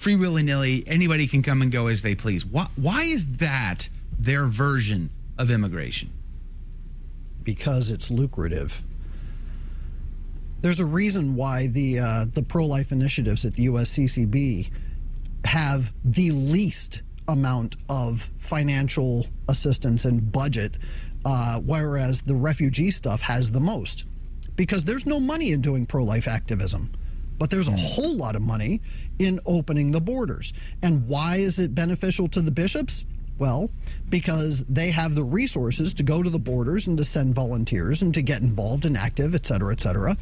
free willy-nilly, anybody can come and go as they please. Why is that their version of immigration? Because it's lucrative. There's a reason why the pro-life initiatives at the USCCB have the least amount of financial assistance and budget, whereas the refugee stuff has the most. Because there's no money in doing pro-life activism, but there's a whole lot of money in opening the borders. And why is it beneficial to the bishops? Well, because they have the resources to go to the borders and to send volunteers and to get involved and active, et cetera, et cetera.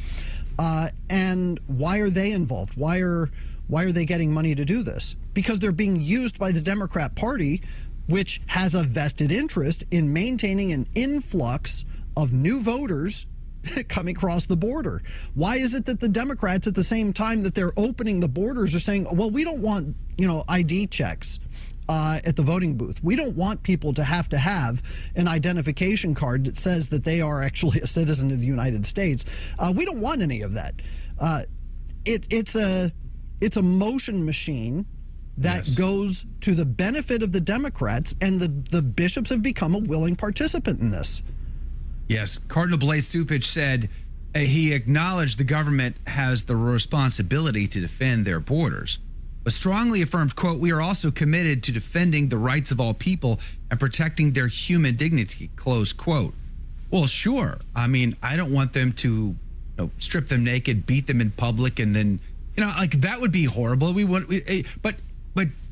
And why are they involved? Why are they getting money to do this? Because they're being used by the Democrat Party, which has a vested interest in maintaining an influx of new voters coming across the border. Why is it that the Democrats, at the same time that they're opening the borders, are saying, well, we don't want, ID checks at the voting booth. We don't want people to have an identification card that says that they are actually a citizen of the United States. We don't want any of that. It's a motion machine that goes to the benefit of the Democrats, and the bishops have become a willing participant in this. Yes, Cardinal Blaise Cupich said he acknowledged the government has the responsibility to defend their borders, but strongly affirmed, quote, "We are also committed to defending the rights of all people and protecting their human dignity," close quote. Well, sure. I mean, I don't want them to strip them naked, beat them in public, and then, that would be horrible. But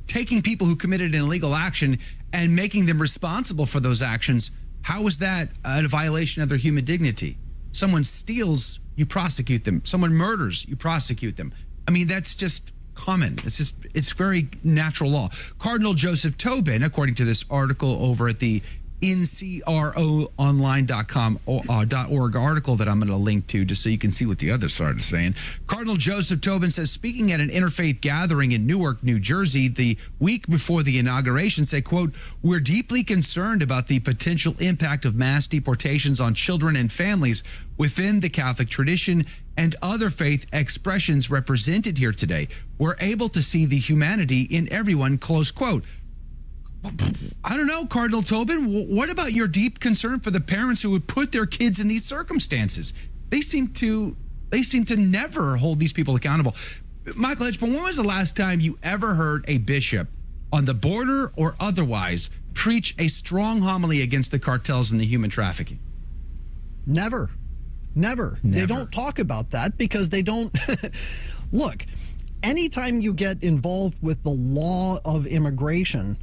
taking people who committed an illegal action and making them responsible for those actions, how is that a violation of their human dignity? Someone steals, you prosecute them. Someone murders, you prosecute them. I mean, that's just common. It's very natural law. Cardinal Joseph Tobin, according to this article over at the ncroonline.com.org article that I'm going to link to just so you can see what the other side is saying. Cardinal Joseph Tobin says, speaking at an interfaith gathering in Newark, New Jersey, the week before the inauguration, say, quote, "We're deeply concerned about the potential impact of mass deportations on children and families within the Catholic tradition and other faith expressions represented here today. We're able to see the humanity in everyone," close quote. I don't know, Cardinal Tobin, what about your deep concern for the parents who would put their kids in these circumstances? They seem to never hold these people accountable. Michael Hichborn, when was the last time you ever heard a bishop on the border or otherwise preach a strong homily against the cartels and the human trafficking? Never. They don't talk about that because they don't. Look, anytime you get involved with the law of immigration,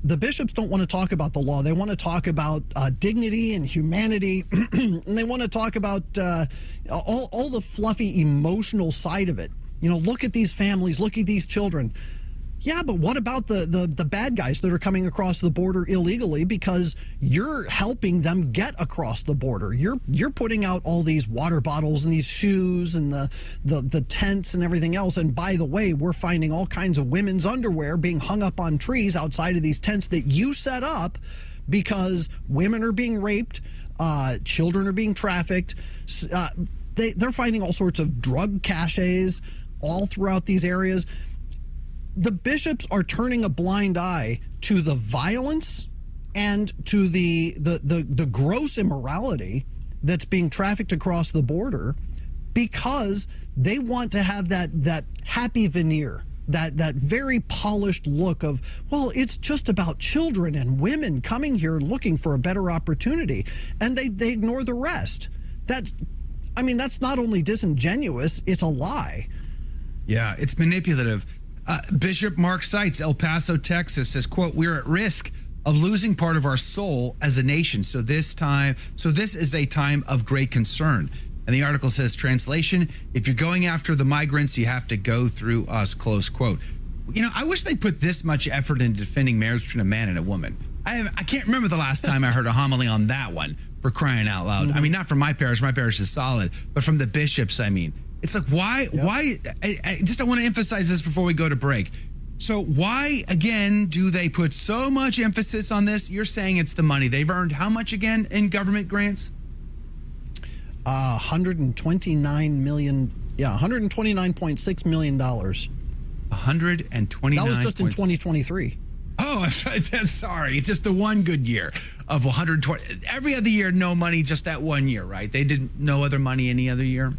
the bishops don't want to talk about the law. They want to talk about dignity and humanity, and they want to talk about all the fluffy emotional side of it. Look at these families, look at these children. Yeah, but what about the bad guys that are coming across the border illegally because you're helping them get across the border? You're putting out all these water bottles and these shoes and the tents and everything else. And by the way, we're finding all kinds of women's underwear being hung up on trees outside of these tents that you set up because women are being raped, children are being trafficked. They're finding all sorts of drug caches all throughout these areas. The bishops are turning a blind eye to the violence and to the gross immorality that's being trafficked across the border because they want to have that happy veneer, that very polished look of, well, it's just about children and women coming here looking for a better opportunity, and they ignore the rest. That's not only disingenuous, it's a lie. Yeah, it's manipulative. Bishop Mark Seitz, El Paso, Texas, says, quote, "We're at risk of losing part of our soul as a nation. So this is a time of great concern." And the article says, translation, "If you're going after the migrants, you have to go through us," close quote. I wish they put this much effort into defending marriage between a man and a woman. I can't remember the last time I heard a homily on that one, for crying out loud. I mean, not from my parish is solid, but from the bishops, It's like, why? Yep. Why? I want to emphasize this before we go to break. So why, again, do they put so much emphasis on this? You're saying it's the money. They've earned how much again in government grants? $129.6 million. 129. That was just in 2023. Oh, I'm sorry. It's just the one good year of 120. Every other year, no money, just that one year, right? They didn't no other money any other year.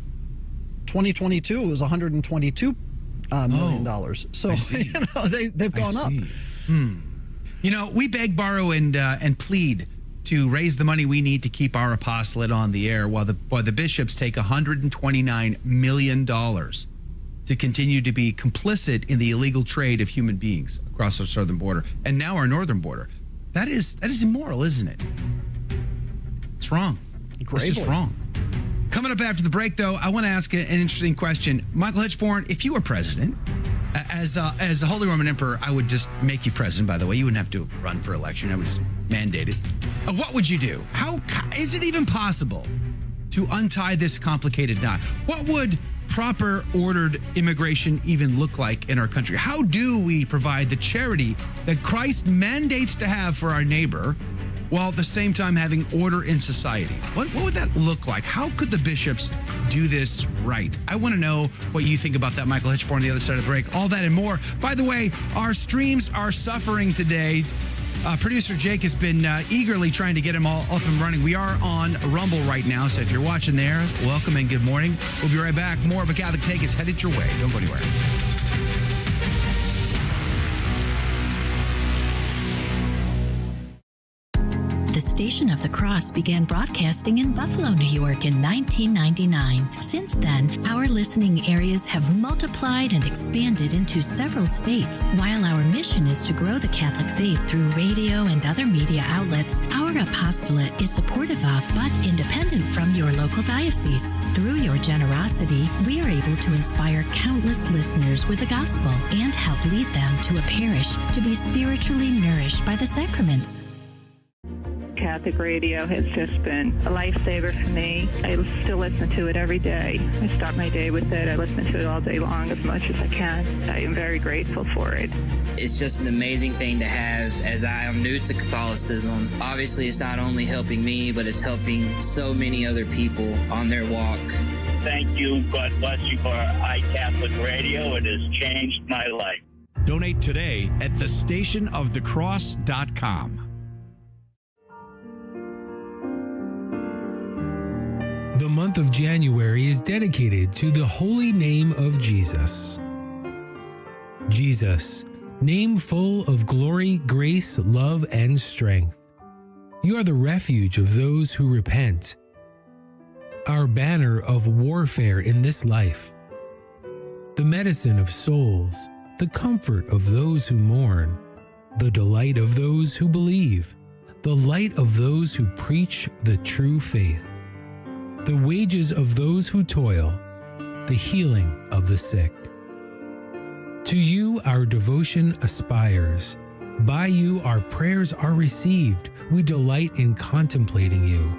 2022 was 122 million dollars. So they've gone up. We beg, borrow, and plead to raise the money we need to keep our apostolate on the air, while the bishops take $129 million to continue to be complicit in the illegal trade of human beings across our southern border and now our northern border. That is immoral, isn't it? It's wrong. It's just wrong. Coming up after the break, though, I want to ask an interesting question. Michael Hichborn, if you were president, as the Holy Roman Emperor, I would just make you president, by the way. You wouldn't have to run for election. I would just mandate it. What would you do? How is it even possible to untie this complicated knot? What would proper ordered immigration even look like in our country? How do we provide the charity that Christ mandates to have for our neighbor, while at the same time having order in society? What would that look like? How could the bishops do this right? I want to know what you think about that, Michael Hichborn, on the other side of the break. All that and more. By the way, our streams are suffering today. Producer Jake has been eagerly trying to get them all up and running. We are on Rumble right now, so if you're watching there, welcome and good morning. We'll be right back. More of A Catholic Take is headed your way. Don't go anywhere. The Station of the Cross began broadcasting in Buffalo, New York in 1999. Since then, our listening areas have multiplied and expanded into several states. While our mission is to grow the Catholic faith through radio and other media outlets, our apostolate is supportive of but independent from your local diocese. Through your generosity, we are able to inspire countless listeners with the gospel and help lead them to a parish to be spiritually nourished by the sacraments. Catholic radio has just been a lifesaver for me. I still listen to it every day. I start my day with it. I listen to it all day long as much as I can. I am very grateful for it. It's just an amazing thing to have, as I am new to Catholicism. Obviously, it's not only helping me, but it's helping so many other people on their walk. Thank you. God bless you for iCatholic Radio. It has changed my life. Donate today at thestationofthecross.com. The month of January is dedicated to the holy name of Jesus. Jesus, name full of glory, grace, love, and strength. You are the refuge of those who repent, our banner of warfare in this life, the medicine of souls, the comfort of those who mourn, the delight of those who believe, the light of those who preach the true faith, the wages of those who toil, the healing of the sick. To you our devotion aspires. By you our prayers are received. We delight in contemplating you.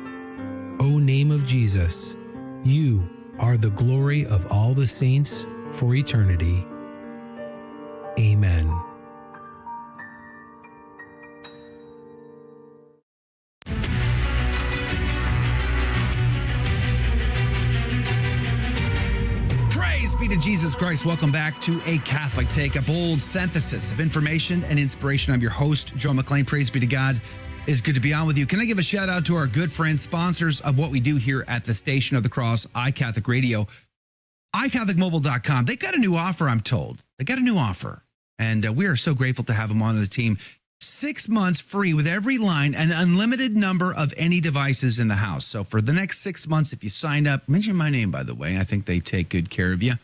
O name of Jesus, you are the glory of all the saints for eternity. Amen. Be to Jesus Christ. Welcome back to A Catholic Take, a bold synthesis of information and inspiration. I'm your host, Joe McLean. Praise be to God. It's good to be on with you. Can I give a shout out to our good friends, sponsors of what we do here at the Station of the Cross, iCatholic Radio, iCatholicMobile.com. They got a new offer, I'm told. They got a new offer, and we are so grateful to have them on the team. 6 months free with every line, an unlimited number of any devices in the house. So for the next 6 months, if you sign up, mention my name, by the way. I think they take good care of you.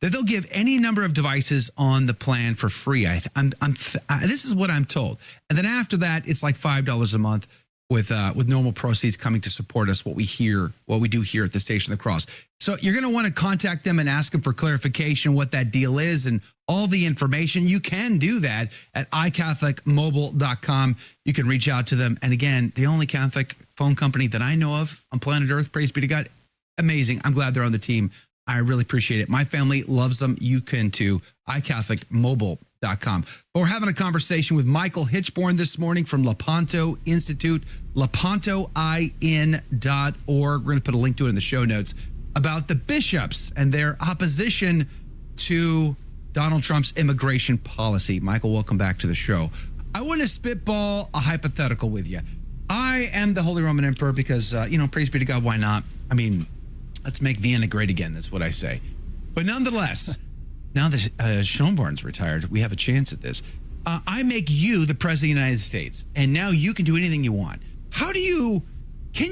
That they'll give any number of devices on the plan for free. This is what I'm told. And then after that, it's like $5 a month with normal proceeds coming to support us, what we do here at the Station of the Cross. So you're going to want to contact them and ask them for clarification what that deal is and all the information. You can do that at iCatholicMobile.com. You can reach out to them. And again, the only Catholic phone company that I know of on planet Earth, praise be to God. Amazing. I'm glad they're on the team. I really appreciate it. My family loves them. You can too. iCatholicMobile.com. We're having a conversation with Michael Hichborn this morning from Lepanto Institute, lepantoin.org. We're going to put a link to it in the show notes about the bishops and their opposition to Donald Trump's immigration policy. Michael, welcome back to the show. I want to spitball a hypothetical with you. I am the Holy Roman Emperor because, praise be to God, why not? I mean, let's make Vienna great again. That's what I say. But nonetheless, now that Schomburg's retired, we have a chance at this. I make you the president of the United States, and now you can do anything you want. Can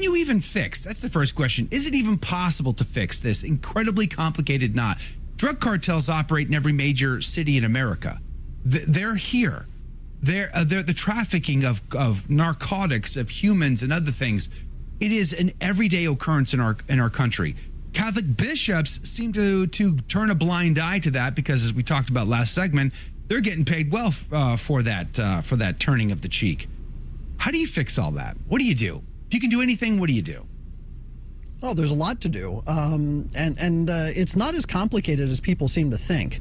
you even fix? That's the first question. Is it even possible to fix this incredibly complicated knot? Drug cartels operate in every major city in America. They're here. They're the trafficking of narcotics, of humans and other things. It is an everyday occurrence in our country. Catholic bishops seem to turn a blind eye to that because, as we talked about last segment, they're getting paid well for that turning of the cheek. How do you fix all that? What do you do? If you can do anything, what do you do? Oh, there's a lot to do, and it's not as complicated as people seem to think.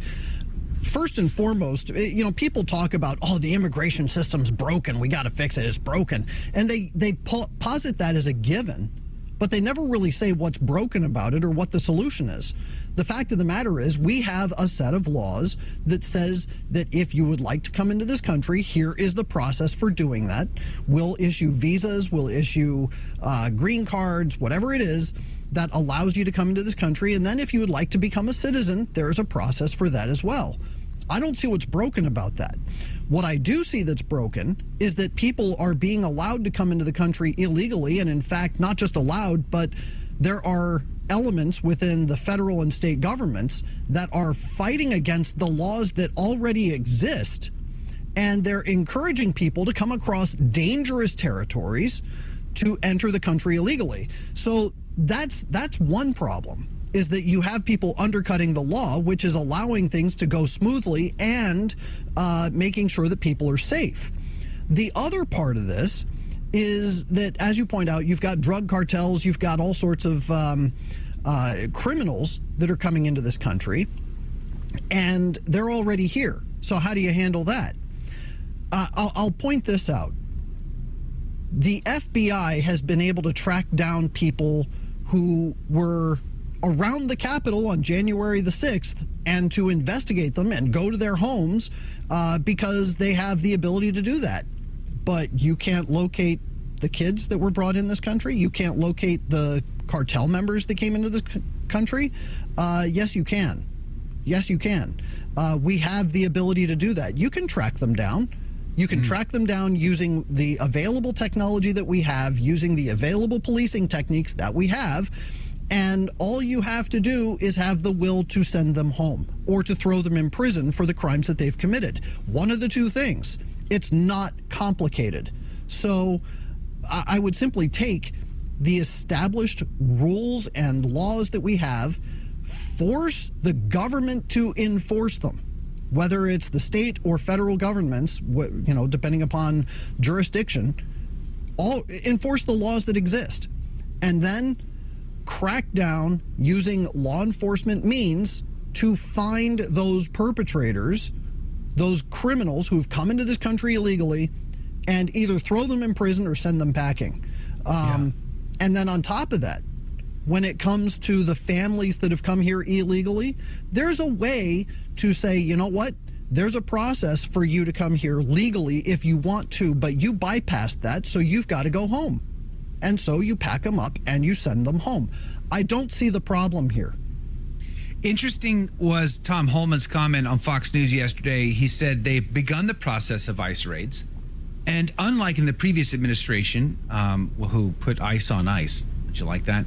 First and foremost, people talk about, the immigration system's broken. We got to fix it. It's broken. And they posit that as a given, but they never really say what's broken about it or what the solution is. The fact of the matter is we have a set of laws that says that if you would like to come into this country, here is the process for doing that. We'll issue visas, we'll issue green cards, whatever it is that allows you to come into this country. And then if you would like to become a citizen, there's a process for that as well. I don't see what's broken about that. What I do see that's broken is that people are being allowed to come into the country illegally, and in fact, not just allowed, but there are elements within the federal and state governments that are fighting against the laws that already exist, and they're encouraging people to come across dangerous territories to enter the country illegally. So that's one problem, is that you have people undercutting the law, which is allowing things to go smoothly and making sure that people are safe. The other part of this is that, as you point out, you've got drug cartels, you've got all sorts of criminals that are coming into this country, and they're already here. So how do you handle that? I'll point this out. The FBI has been able to track down people who were around the Capitol on January the 6th and to investigate them and go to their homes because they have the ability to do that. But you can't locate the kids that were brought in this country. You can't locate the cartel members that came into this country. Yes, you can. Yes, you can. We have the ability to do that. You can track them down. You can track them down using the available technology that we have, using the available policing techniques that we have. And all you have to do is have the will to send them home or to throw them in prison for the crimes that they've committed. One of the two things. It's not complicated. So I would simply take the established rules and laws that we have, force the government to enforce them, whether it's the state or federal governments, depending upon jurisdiction, enforce the laws that exist, and then crack down using law enforcement means to find those perpetrators, those criminals who've come into this country illegally, and either throw them in prison or send them packing. And then on top of that, when it comes to the families that have come here illegally, there's a way to say, you know what? There's a process for you to come here legally if you want to, but you bypassed that, so you've got to go home. And so you pack them up and you send them home. I don't see the problem here. Interesting was Tom Holman's comment on Fox News yesterday. He said they've begun the process of ICE raids. And unlike in the previous administration, who put ICE on ice, would you like that?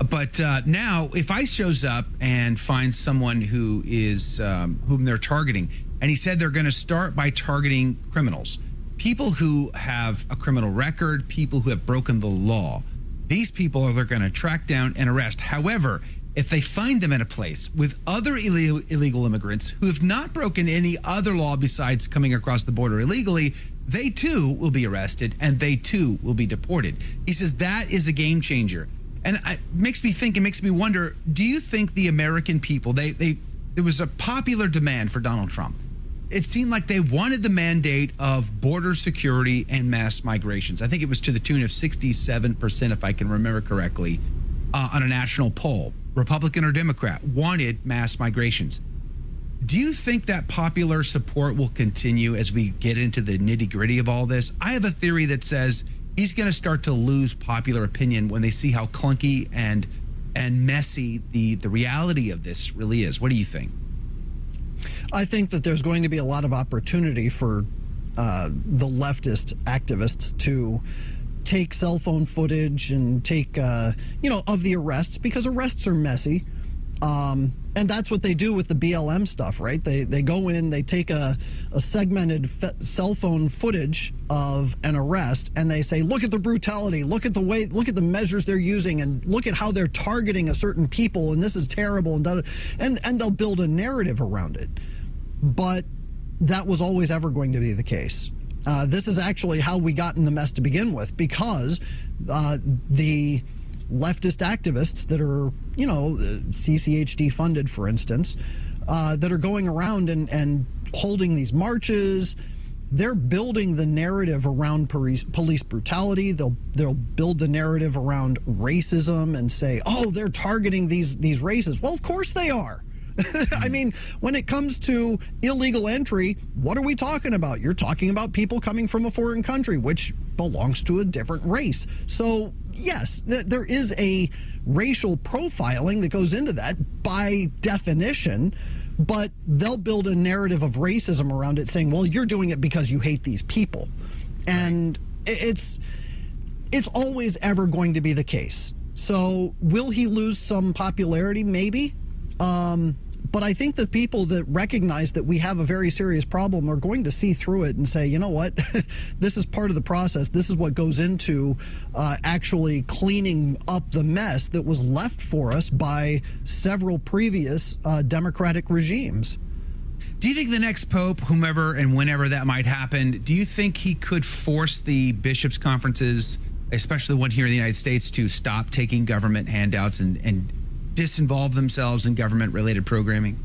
But now, if ICE shows up and finds someone who is whom they're targeting, and he said they're going to start by targeting criminals, people who have a criminal record, people who have broken the law. These people are they're going to track down and arrest. However, if they find them in a place with other illegal immigrants who have not broken any other law besides coming across the border illegally, they too will be arrested and they too will be deported. He says that is a game changer. And it makes me think, it makes me wonder, do you think the American people, there was a popular demand for Donald Trump. It seemed like they wanted the mandate of border security and mass migrations. I think it was to the tune of 67%, if I can remember correctly, on a national poll. Republican or Democrat wanted mass migrations. Do you think that popular support will continue as we get into the nitty-gritty of all this? I have a theory that says he's going to start to lose popular opinion when they see how clunky and messy the reality of this really is. What do you think? I think that there's going to be a lot of opportunity for the leftist activists to take cell phone footage and take, of the arrests, because arrests are messy. And that's what they do with the BLM stuff, right? They go in, they take a segmented cell phone footage of an arrest, and they say, look at the brutality, look at the measures they're using, and look at how they're targeting a certain people, and this is terrible, and they'll build a narrative around it. But that was always ever going to be the case. This is actually how we got in the mess to begin with, because the leftist activists that are, CCHD funded, for instance, that are going around and holding these marches, they're building the narrative around police brutality. They'll build the narrative around racism and say, oh, they're targeting these races. Well, of course they are. I mean, when it comes to illegal entry, what are we talking about? You're talking about people coming from a foreign country, which belongs to a different race. So, yes, there is a racial profiling that goes into that by definition, but they'll build a narrative of racism around it, saying, well, you're doing it because you hate these people. And it's always ever going to be the case. So will he lose some popularity? Maybe. But I think that people that recognize that we have a very serious problem are going to see through it and say, you know what, this is part of the process. This is what goes into actually cleaning up the mess that was left for us by several previous democratic regimes. Do you think the next pope, whomever and whenever that might happen, do you think he could force the bishops' conferences, especially the one here in the United States, to stop taking government handouts and disinvolve themselves in government-related programming?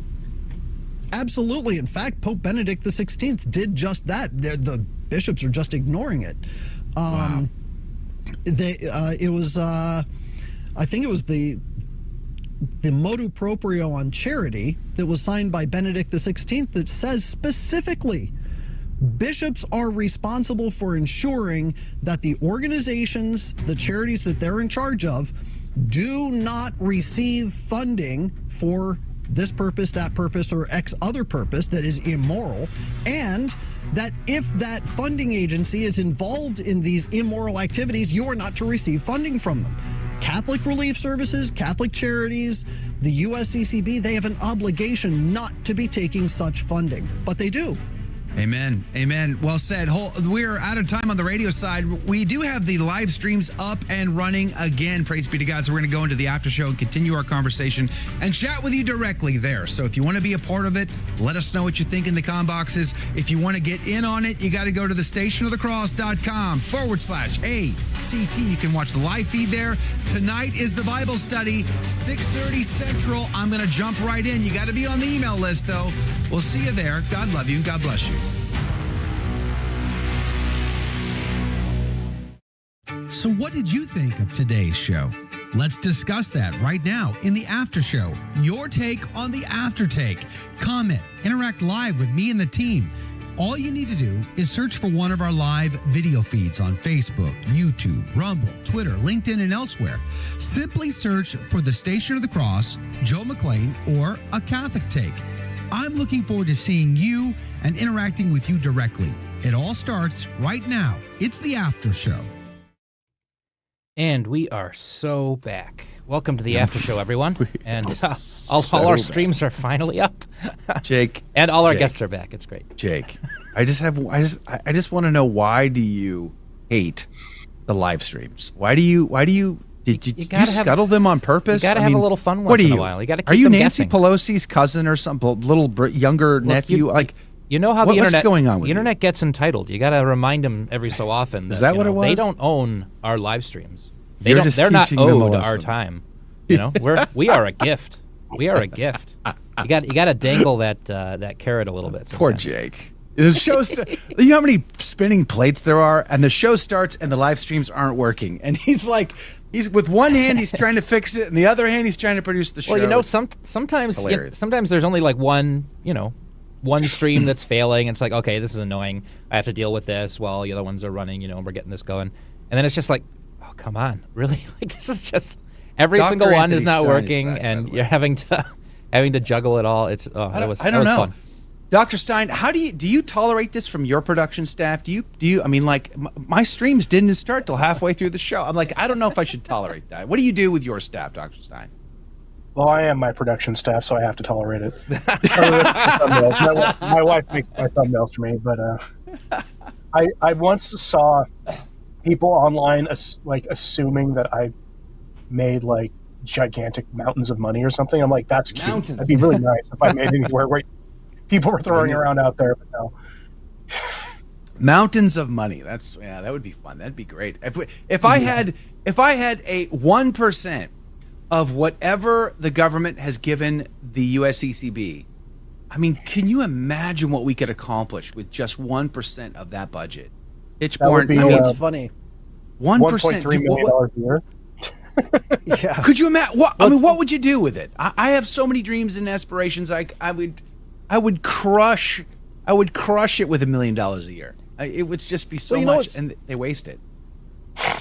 Absolutely. In fact, Pope Benedict XVI did just that. The bishops are just ignoring it. Wow. It was, I think it was the motu proprio on charity that was signed by Benedict XVI that says specifically, bishops are responsible for ensuring that the organizations, the charities that they're in charge of, do not receive funding for this purpose, that purpose, or X other purpose that is immoral, and that if that funding agency is involved in these immoral activities, you are not to receive funding from them. Catholic Relief Services, Catholic Charities, the USCCB, they have an obligation not to be taking such funding, but they do. Amen. Amen. Well said. We're out of time on the radio side. We do have the live streams up and running again. Praise be to God. So we're going to go into the after show and continue our conversation and chat with you directly there. So if you want to be a part of it, let us know what you think in the com boxes. If you want to get in on it, you got to go to thestationofthecross.com/ACT. You can watch the live feed there. Tonight is the Bible study, 6:30 Central. I'm going to jump right in. You got to be on the email list, though. We'll see you there. God love you. God bless you. So what did you think of today's show? Let's discuss that right now in the after show. Your take on the after take. Comment, interact live with me and the team. All you need to do is search for one of our live video feeds on Facebook, YouTube, Rumble, Twitter, LinkedIn, and elsewhere. Simply search for the Station of the Cross, Joe McClain, or A Catholic Take. I'm looking forward to seeing you and interacting with you directly. It all starts right now. It's the after show. And we are so back. Welcome to the after show, everyone. And all our streams are finally up. Jake. And all our guests are back. It's great. Jake, I just want to know, why do you hate the live streams? Why do you did you scuttle them on purpose? You got to have a little fun once in a while. You got to keep them guessing. Are you Nancy Pelosi's cousin or some little younger nephew? You know how what's going on with the internet gets entitled. You got to remind them every so often that, is that what it was? They don't own our live streams. They're not owed our time. You know, we are a gift. We are a gift. You got to dangle that carrot a little bit sometimes. Poor Jake. The show, you know how many spinning plates there are, and the show starts, and the live streams aren't working, and he's with one hand he's trying to fix it, and the other hand he's trying to produce the show. Well, sometimes sometimes there's only like one stream that's failing. And it's like, okay, this is annoying. I have to deal with this while the other ones are running. And we're getting this going, and then it's just like, oh, come on, really? Like this is just every single one is not working, and you're having to juggle it all. It's I don't know. Fun. Dr. Stine, how do you tolerate this from your production staff? Do you? I mean, like my streams didn't start till halfway through the show. I'm like, I don't know if I should tolerate that. What do you do with your staff, Dr. Stine? Well, I am my production staff, so I have to tolerate it. My wife makes my thumbnails for me, but I once saw people online assuming that I made like gigantic mountains of money or something. I'm like, that's cute. Mountains. That'd be really nice if I made anywhere where people were throwing around out there, but no. Mountains of money. That would be fun. That'd be great. If I had a 1% of whatever the government has given the USCCB, I mean, can you imagine what we could accomplish with just 1% of that budget? Hichborn, it's funny. 1%, $1.3 million a year. Yeah. Could you imagine? What would you do with it? I have so many dreams and aspirations. I would crush it with $1 million a year. It would just be so much, and they waste it.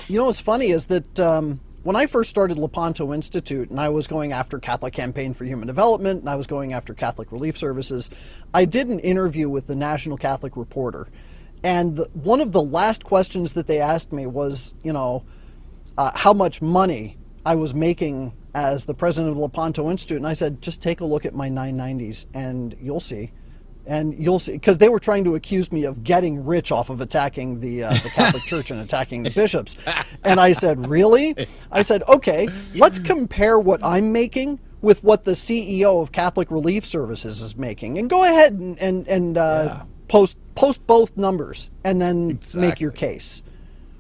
You know what's funny is that when I first started Lepanto Institute, and I was going after Catholic Campaign for Human Development, and I was going after Catholic Relief Services, I did an interview with the National Catholic Reporter, and one of the last questions that they asked me was, how much money I was making as the president of the Lepanto Institute, and I said, just take a look at my 990s, and you'll see. And you'll see, because they were trying to accuse me of getting rich off of attacking the Catholic Church and attacking the bishops. And I said, really? I said, okay, let's compare what I'm making with what the CEO of Catholic Relief Services is making. And go ahead and post both numbers and then make your case.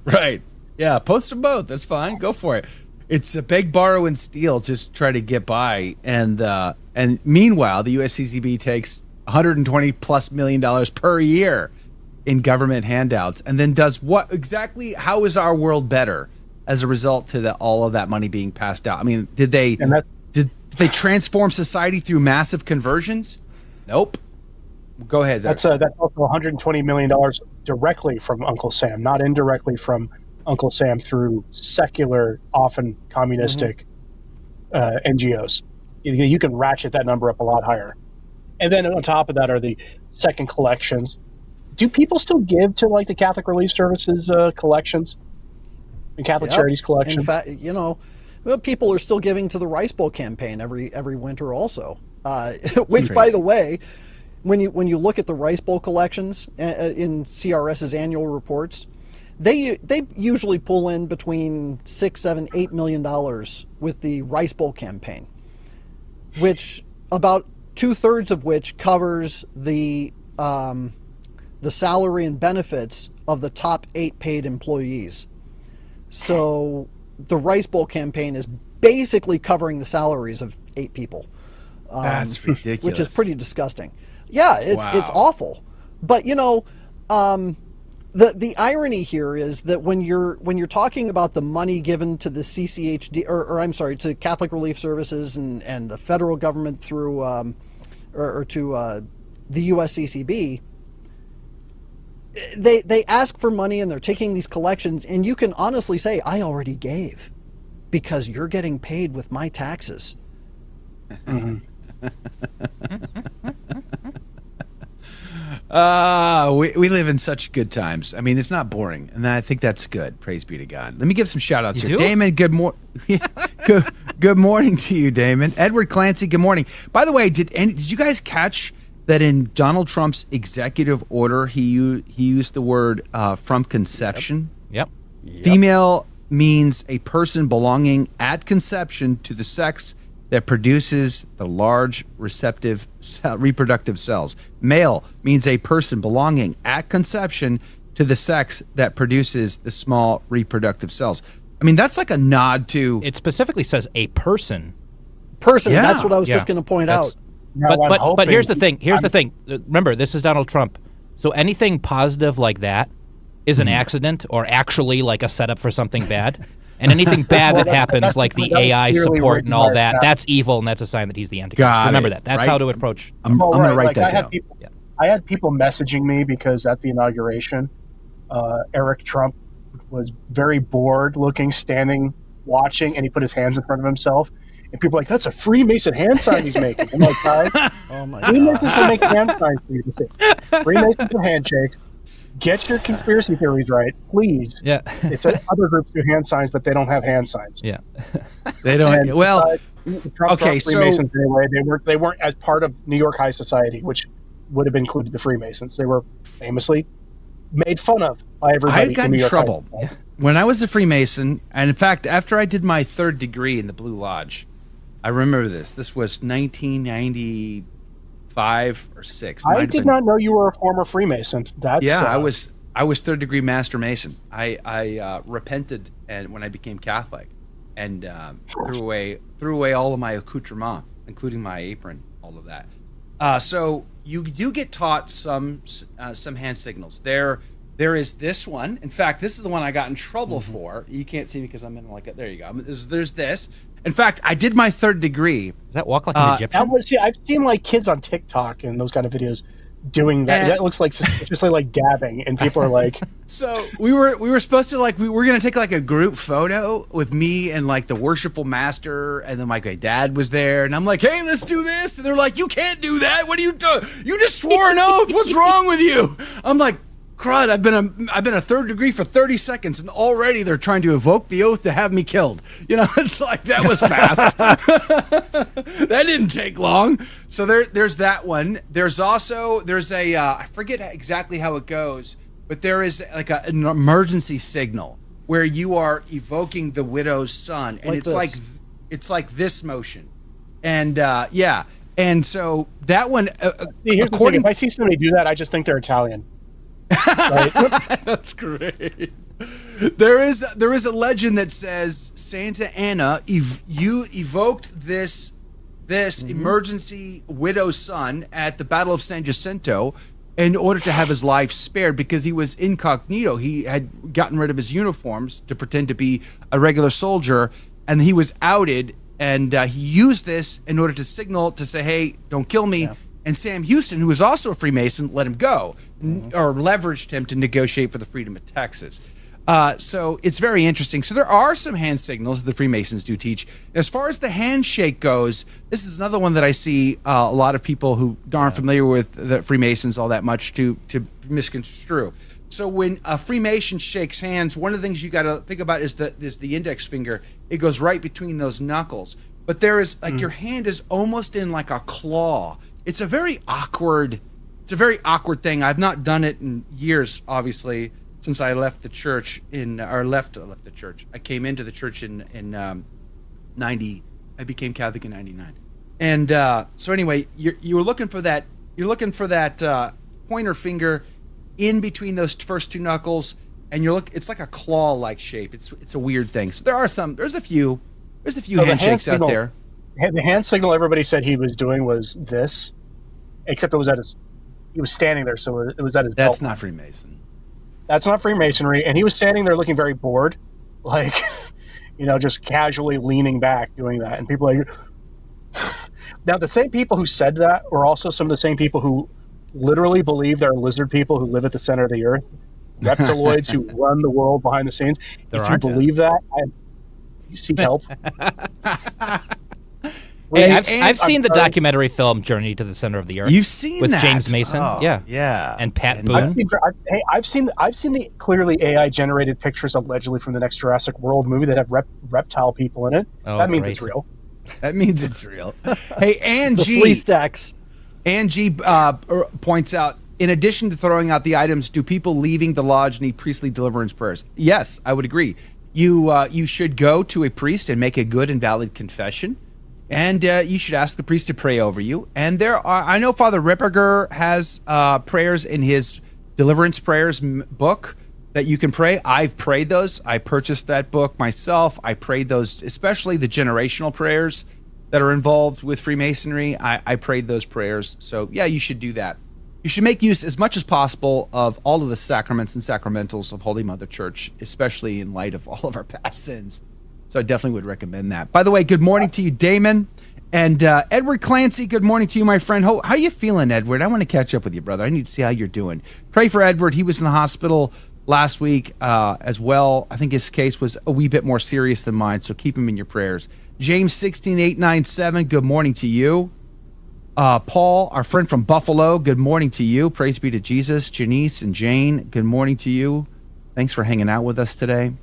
Right. Yeah, post them both. That's fine. Go for it. It's a beg, borrow, and steal. Just try to get by. And meanwhile, the USCCB takes $120+ million per year in government handouts, and then does what exactly? How is our world better as a result to all of that money being passed out? I mean, did they transform society through massive conversions? Nope. Go ahead. That's also $120 million directly from Uncle Sam, not indirectly from Uncle Sam through secular, often communistic NGOs. You can ratchet that number up a lot higher. And then on top of that are the second collections. Do people still give to like the Catholic Relief Services collections and Catholic Charities collection? In fact, people are still giving to the Rice Bowl campaign every winter also. Which, by the way, when you look at the Rice Bowl collections in CRS's annual reports, they usually pull in between $6, $7, $8 million with the Rice Bowl campaign, which about 2/3 of which covers the salary and benefits of the top 8 paid employees. So the Rice Bowl campaign is basically covering the salaries of 8 people. That's ridiculous. Which is pretty disgusting. Yeah, it's awful. But the irony here is that when you're talking about the money given to the CCHD to Catholic Relief Services and the federal government through or to the USCCB, they ask for money and they're taking these collections, and you can honestly say, I already gave because you're getting paid with my taxes. Mm-hmm. We live in such good times. I mean, it's not boring, and I think that's good. Praise be to God. Let me give some shout-outs here. Damon, good morning to you, Damon. Edward Clancy, good morning. By the way, did you guys catch that in Donald Trump's executive order, he used the word from conception? Yep. Female means a person belonging at conception to the sex that produces the large reproductive cells. Male means a person belonging at conception to the sex that produces the small reproductive cells. I mean, that's like a nod to... It specifically says a person. Yeah. That's what I was just going to point out. But here's the thing. Remember, this is Donald Trump. So anything positive like that is an accident or actually like a setup for something bad. And anything bad that happens, like the AI support and all that, that's evil, and that's a sign that he's the Antichrist. Remember that. That's how to approach. I'm going to write that down. I had people messaging me because at the inauguration, Eric Trump was very bored looking, standing, watching, and he put his hands in front of himself. And people are like, that's a Freemason hand sign he's making. I'm like, guys, Freemasons will make hand signs for you to see. Freemasons are handshakes. Get your conspiracy theories right, please. Yeah. It's other groups do hand signs, but they don't have hand signs. Yeah. They don't. Okay, Freemasons anyway. They weren't as part of New York high society, which would have included the Freemasons. They were famously made fun of by everybody. I got in trouble when I was a Freemason, and in fact, after I did my 3rd degree in the Blue Lodge, I remember this. This was 1995 or 6. I did not know you were a former Freemason. I was 3rd degree Master Mason. I repented and when I became Catholic, and threw away all of my accoutrement, including my apron, all of that. So you do get taught some hand signals. There is this one. In fact, this is the one I got in trouble for. You can't see me because I'm in there you go. There's this. In fact, I did my 3rd degree. Does that walk like an Egyptian? I've seen like kids on TikTok and those kind of videos doing that. That looks like suspiciously like dabbing, and people are like. So we were supposed to we were gonna take like a group photo with me and like the worshipful master, and then my dad was there, and I'm like, hey, let's do this, and they're like, you can't do that. What are you doing? You just swore an oath. What's wrong with you? I'm like, crud, I've been a 3rd degree for 30 seconds, and already they're trying to evoke the oath to have me killed. It's like, that was fast. That didn't take long. So there's that one. There's a I forget exactly how it goes, but there is like an emergency signal where you are evoking the widow's son, and it's like this motion, and and so that one. Here's the thing. If I see somebody do that, I just think they're Italian. Right. That's great. There is a legend that says Santa Anna, you evoked this emergency widow's son at the Battle of San Jacinto in order to have his life spared because he was incognito. He had gotten rid of his uniforms to pretend to be a regular soldier, and he was outed. And he used this in order to signal to say, "Hey, don't kill me." Yeah. And Sam Houston, who was also a Freemason, let him go, or leveraged him to negotiate for the freedom of Texas. So it's very interesting. So there are some hand signals the Freemasons do teach. As far as the handshake goes, this is another one that I see a lot of people who aren't familiar with the Freemasons all that much to misconstrue. So when a Freemason shakes hands, one of the things you got to think about is the index finger. It goes right between those knuckles. But there is your hand is almost in like a claw. It's a very awkward thing. I've not done it in years, obviously, since I left the church left the church. I came into the church in 90. I became Catholic in 99. And so anyway, you're looking for that. You're looking for that pointer finger in between those first two knuckles, and it's like a claw-like shape. It's a weird thing. So there's a few handshakes out there. The hand signal everybody said he was doing was this, except it was he was standing there, so it was at his belt. That's not Freemason. That's not Freemasonry, and he was standing there looking very bored, just casually leaning back doing that. And people are like, now the same people who said that were also some of the same people who literally believe there are lizard people who live at the center of the earth, reptiloids who run the world behind the scenes. If you believe that, seek help. I've seen the documentary film Journey to the Center of the Earth. You've seen with that? James Mason, yeah, and Pat Boone. I've seen the clearly AI generated pictures allegedly from the next Jurassic World movie that have reptile people in it. That means it's real. That means it's real. Hey, Angie, the slee stacks. Angie points out, in addition to throwing out the items, do people leaving the lodge need priestly deliverance prayers? Yes, I would agree. You should go to a priest and make a good and valid confession. And you should ask the priest to pray over you. And I know Father Ripperger has prayers in his Deliverance Prayers book that you can pray. I've prayed those. I purchased that book myself. I prayed those, especially the generational prayers that are involved with Freemasonry. I prayed those prayers. So, yeah, you should do that. You should make use as much as possible of all of the sacraments and sacramentals of Holy Mother Church, especially in light of all of our past sins. So I definitely would recommend that. By the way, good morning to you, Damon. And Edward Clancy, good morning to you, my friend. How you feeling, Edward? I want to catch up with you, brother. I need to see how you're doing. Pray for Edward. He was in the hospital last week as well. I think his case was a wee bit more serious than mine, so keep him in your prayers. James 16897, good morning to you. Paul, our friend from Buffalo, good morning to you. Praise be to Jesus. Janice and Jane, good morning to you. Thanks for hanging out with us today.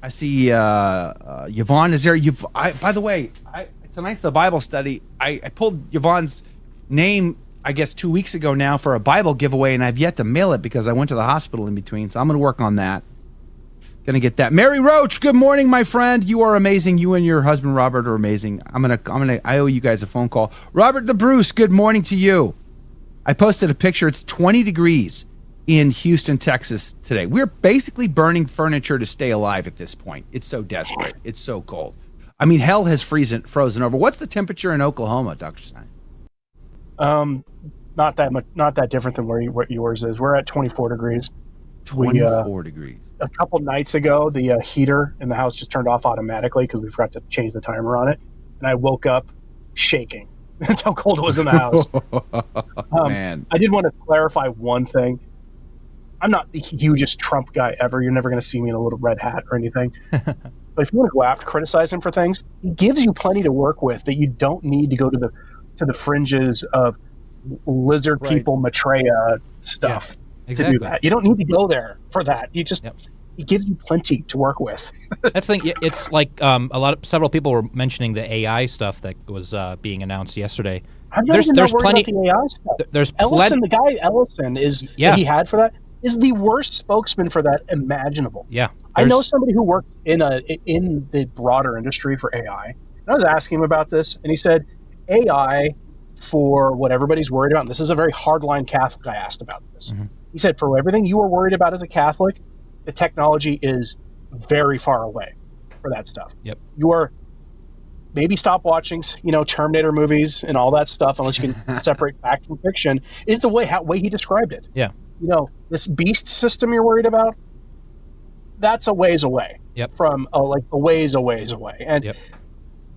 I see Yvonne is there. By the way, tonight's the Bible study. I pulled Yvonne's name, I guess, 2 weeks ago now for a Bible giveaway, and I've yet to mail it because I went to the hospital in between, so I'm going to work on that. Going to get that. Mary Roach, good morning, my friend. You are amazing. You and your husband, Robert, are amazing. I owe you guys a phone call. Robert the Bruce, good morning to you. I posted a picture. It's 20 degrees in Houston, Texas today. We're basically burning furniture to stay alive at this point. It's so desperate. It's so cold. I mean, hell has frozen over. What's the temperature in Oklahoma, Dr. Stein? Not that much, not that different than what yours is. We're at 24 degrees. 24 degrees. A couple nights ago, the heater in the house just turned off automatically because we forgot to change the timer on it. And I woke up shaking. That's how cold it was in the house. Man. I did want to clarify one thing. I'm not the hugest Trump guy ever. You're never going to see me in a little red hat or anything. But if you want to go after criticize him for things, he gives you plenty to work with that you don't need to go to the fringes of lizard people Maitreya stuff to do that. You don't need to go there for that. You just he gives you plenty to work with. That's the thing. It's like several people were mentioning the AI stuff that was being announced yesterday. There's plenty about the AI stuff. There's Ellison, the guy Ellison that he had for that is the worst spokesman for that imaginable. Yeah, I know somebody who works in the broader industry for AI. And I was asking him about this, and he said AI for what everybody's worried about. And this is a very hardline Catholic I asked about this. Mm-hmm. He said for everything you are worried about as a Catholic, the technology is very far away for that stuff. Yep. You are maybe stop watching, Terminator movies and all that stuff unless you can separate fact from fiction. Is the way he described it. Yeah. This beast system you're worried about, that's a ways away. Yep. From a ways away. And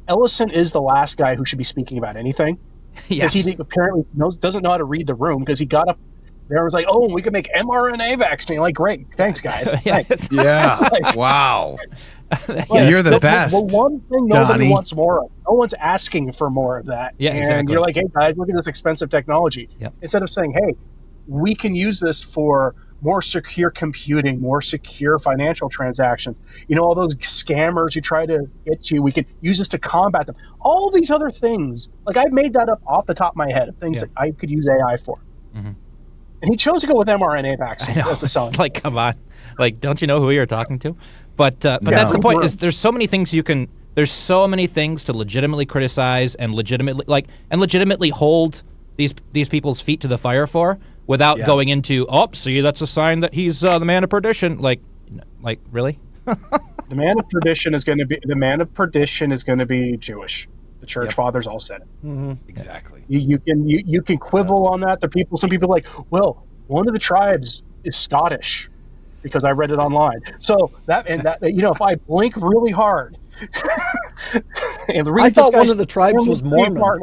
Ellison is the last guy who should be speaking about anything. Because he apparently doesn't know how to read the room because he got up there and was like, oh, we can make mRNA vaccine. Like, great. Thanks, guys. Thanks. Yeah. Wow. You're the best. The one thing nobody wants more of. No one's asking for more of that. Yeah, and exactly. You're like, hey, guys, look at this expensive technology. Yep. Instead of saying, hey, we can use this for more secure computing, more secure financial transactions. All those scammers who try to get you, we can use this to combat them. All these other things, like I made that up off the top of my head of things that I could use AI for. Mm-hmm. And he chose to go with mRNA vaccine. I know. As a it's like, come on. Like, don't you know who you're talking to? But that's the point. Is there's so many things there's so many things to legitimately criticize and legitimately hold these people's feet to the fire for without going into, see, that's a sign that he's the man of perdition. Like really? The man of perdition is going to be Jewish. The church fathers all said it. Mm-hmm. Exactly. You can quibble on that. Some people are like, well, one of the tribes is Scottish because I read it online. So if I blink really hard, and I thought one of the tribes was Mormon.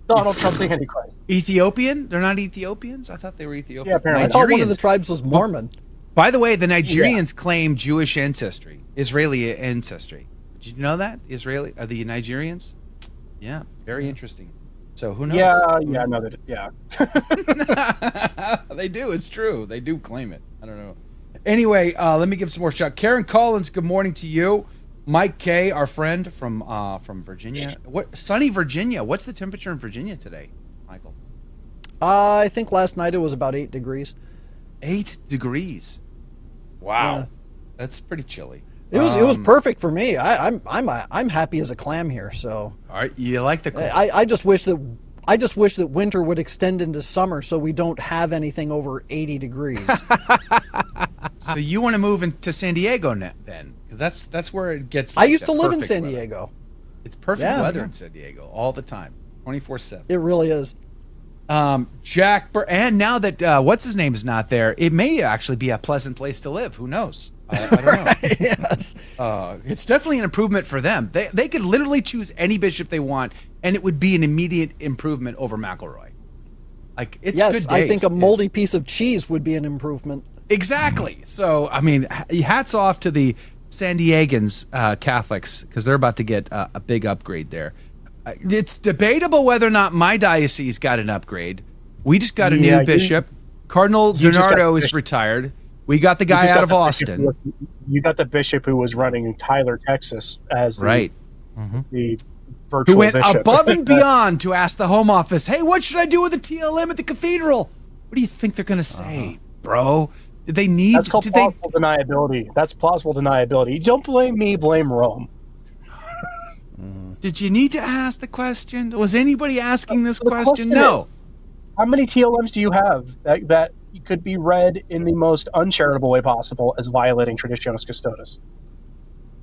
Donald Trump's the Antichrist. Ethiopian? They're not Ethiopians? I thought they were Ethiopian. Yeah, apparently. I thought one of the tribes was Mormon. By the way, the Nigerians claim Jewish ancestry, Israeli ancestry. Did you know that? The Nigerians? Yeah, very interesting. So who knows? Yeah, I know that. Yeah. They do. It's true. They do claim it. I don't know. Anyway, let me give some more shout. Karen Collins, good morning to you. Mike K, our friend from Virginia. Sunny Virginia. What's the temperature in Virginia today, Michael? I think last night it was about 8 degrees. 8 degrees. Wow, yeah. That's pretty chilly. It was perfect for me. I'm happy as a clam here. So. All right, you like the cold. I just wish that winter would extend into summer so we don't have anything over 80 degrees. So you want to move into San Diego then? Because that's where it gets. I used to live in San Diego. It's perfect weather in San Diego all the time, 24/7. It really is. And now that what's his name is not there, it may actually be a pleasant place to live. Who knows? I don't know. Yes. It's definitely an improvement for them. They could literally choose any bishop they want, and it would be an immediate improvement over McElroy. Like, it's yes, good days. I think a moldy piece of cheese would be an improvement. Exactly. So, I mean, hats off to the San Diegans Catholics, because they're about to get a big upgrade there. It's debatable whether or not my diocese got an upgrade. We just got a new bishop. Cardinal Donardo is retired. We got the guy out of Austin. You got the bishop who was running Tyler, Texas, as the virtual who went bishop. above and beyond to ask the Home Office, hey, what should I do with the TLM at the cathedral? What do you think they're going to say, bro? Did they need... That's called plausible deniability. That's plausible deniability. Don't blame me, blame Rome. Did you need to ask the question? Was anybody asking this question? No. How many TLMs do you have that could be read in the most uncharitable way possible as violating Traditionis Custodes?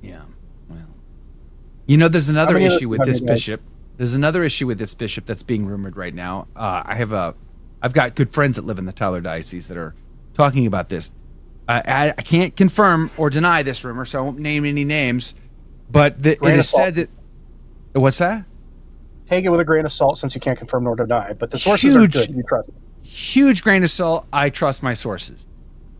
Yeah. Well, you know, there's another issue with this bishop. There's another issue with this bishop that's being rumored right now. I've got good friends that live in the Tyler Diocese that are talking about this. I can't confirm or deny this rumor, so I won't name any names. But it is said that... What's that? Take it with a grain of salt, since you can't confirm nor deny. But the sources are good. You trust them. Huge grain of salt. I trust my sources.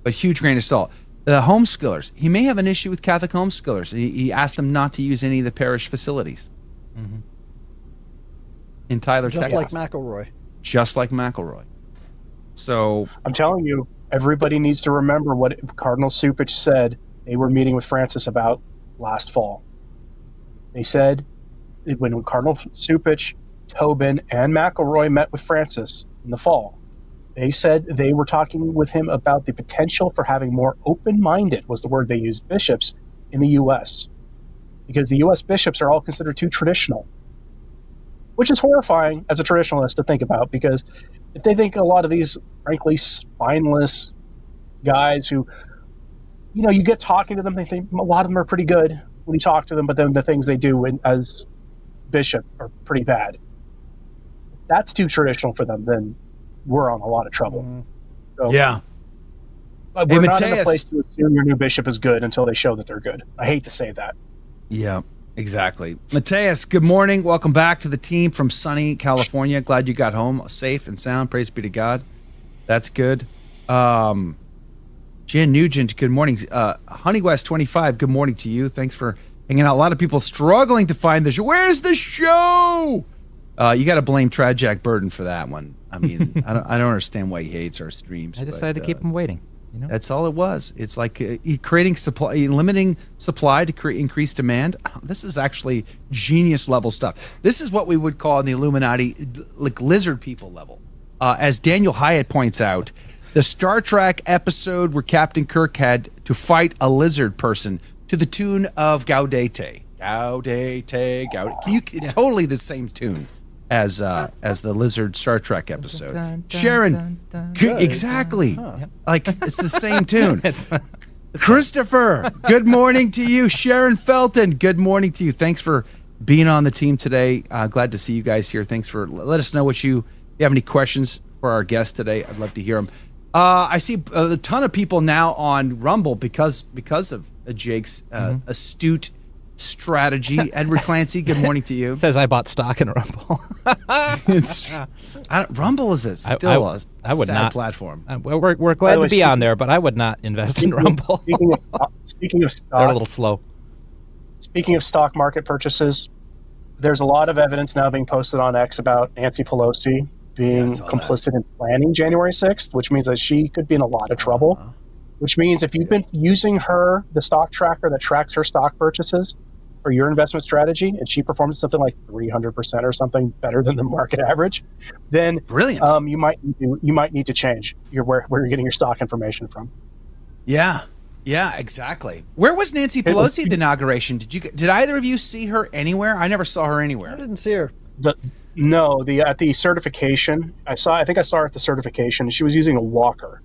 But huge grain of salt. The homeschoolers. He may have an issue with Catholic homeschoolers. He asked them not to use any of the parish facilities. Mm-hmm. In Tyler, Texas. Just like McElroy. Just like McElroy. So... I'm telling you, everybody needs to remember what Cardinal Supich said they were meeting with Francis about last fall. They said... when Cardinal Supich, Tobin, and McElroy met with Francis in the fall, they said they were talking with him about the potential for having more open-minded, was the word they used, bishops in the U.S. Because the U.S. bishops are all considered too traditional, which is horrifying as a traditionalist to think about, because if they think a lot of these, frankly, spineless guys who, you know, you get talking to them, they think a lot of them are pretty good when you talk to them, but then the things they do as bishop are pretty bad. If that's too traditional for them, then we're on a lot of trouble. So, yeah. We're not in a place to assume your new bishop is good until they show that they're good. I hate to say that. Yeah, exactly. Mateus, good morning. Welcome back to the team from sunny California. Glad you got home safe and sound. Praise be to God. That's good. Jen Nugent, good morning. Honey West 25, good morning to you. Thanks for hanging out. A lot of people struggling to find the show. Where's the show? You got to blame Trajack Burden for that one. I mean, I don't understand why he hates our streams. I decided to keep him waiting. You know? That's all it was. It's like creating supply, limiting supply to increase demand. This is actually genius level stuff. This is what we would call in the Illuminati, like lizard people level. As Daniel Hyatt points out, the Star Trek episode where Captain Kirk had to fight a lizard person to the tune of Gaudete. Totally the same tune as the lizard Star Trek episode. Sharon, exactly. Like, it's the same tune. Christopher, good morning to you. Sharon Felton, good morning to you. Thanks for being on the team today. Glad to see you guys here. Thanks for let us know if you have any questions for our guest today. I'd love to hear them. I see a ton of people now on Rumble because of Jake's astute strategy. Edward Clancy, good morning to you. Says I bought stock in Rumble. Rumble is still a sad platform. We're glad to be on there, but I would not invest in Rumble. Speaking of stock, they're a little slow. Speaking of stock market purchases, there's a lot of evidence now being posted on X about Nancy Pelosi being complicit in planning January 6th, which means that she could be in a lot of trouble. Which means if you've been using the stock tracker that tracks her stock purchases for your investment strategy, and she performs something like 300% or something better than the market average, then brilliant. You might need to change where you're getting your stock information from. Yeah, exactly. Where was Nancy Pelosi at the inauguration? Did either of you see her anywhere? I never saw her anywhere. I didn't see her. At the certification, I think I saw her at the certification. She was using a walker.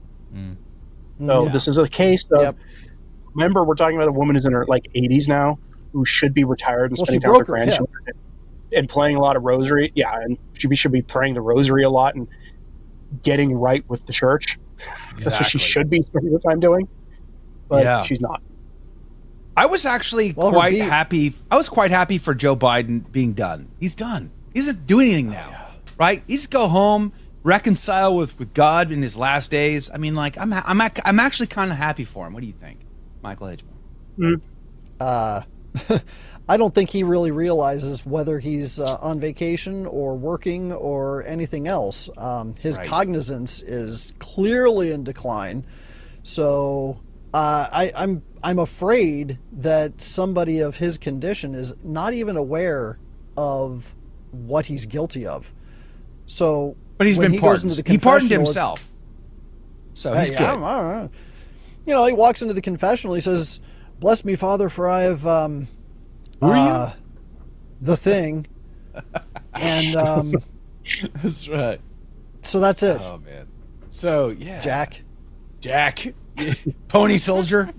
So this is a case of, remember, we're talking about a woman who's in her 80s now, who should be retired and spending time with her grandchildren and playing a lot of rosary. Yeah, and she should be praying the rosary a lot and getting right with the church. That's what she should be spending her time doing, but she's not. I was actually quite happy. I was quite happy for Joe Biden being done. He's done. He doesn't do anything now, right? He's go home, reconcile with God in his last days. I mean, like I'm actually kind of happy for him. What do you think, Michael Hichborn? I don't think he really realizes whether he's on vacation or working or anything else. His cognizance is clearly in decline. So I'm afraid that somebody of his condition is not even aware of what he's guilty of. So, but he's been pardoned. He pardoned himself, so he's good. You know, he walks into the confessional. He says, "Bless me, Father, for I have the thing," and that's right. So that's it. Oh man. So yeah, Jack, Pony Soldier.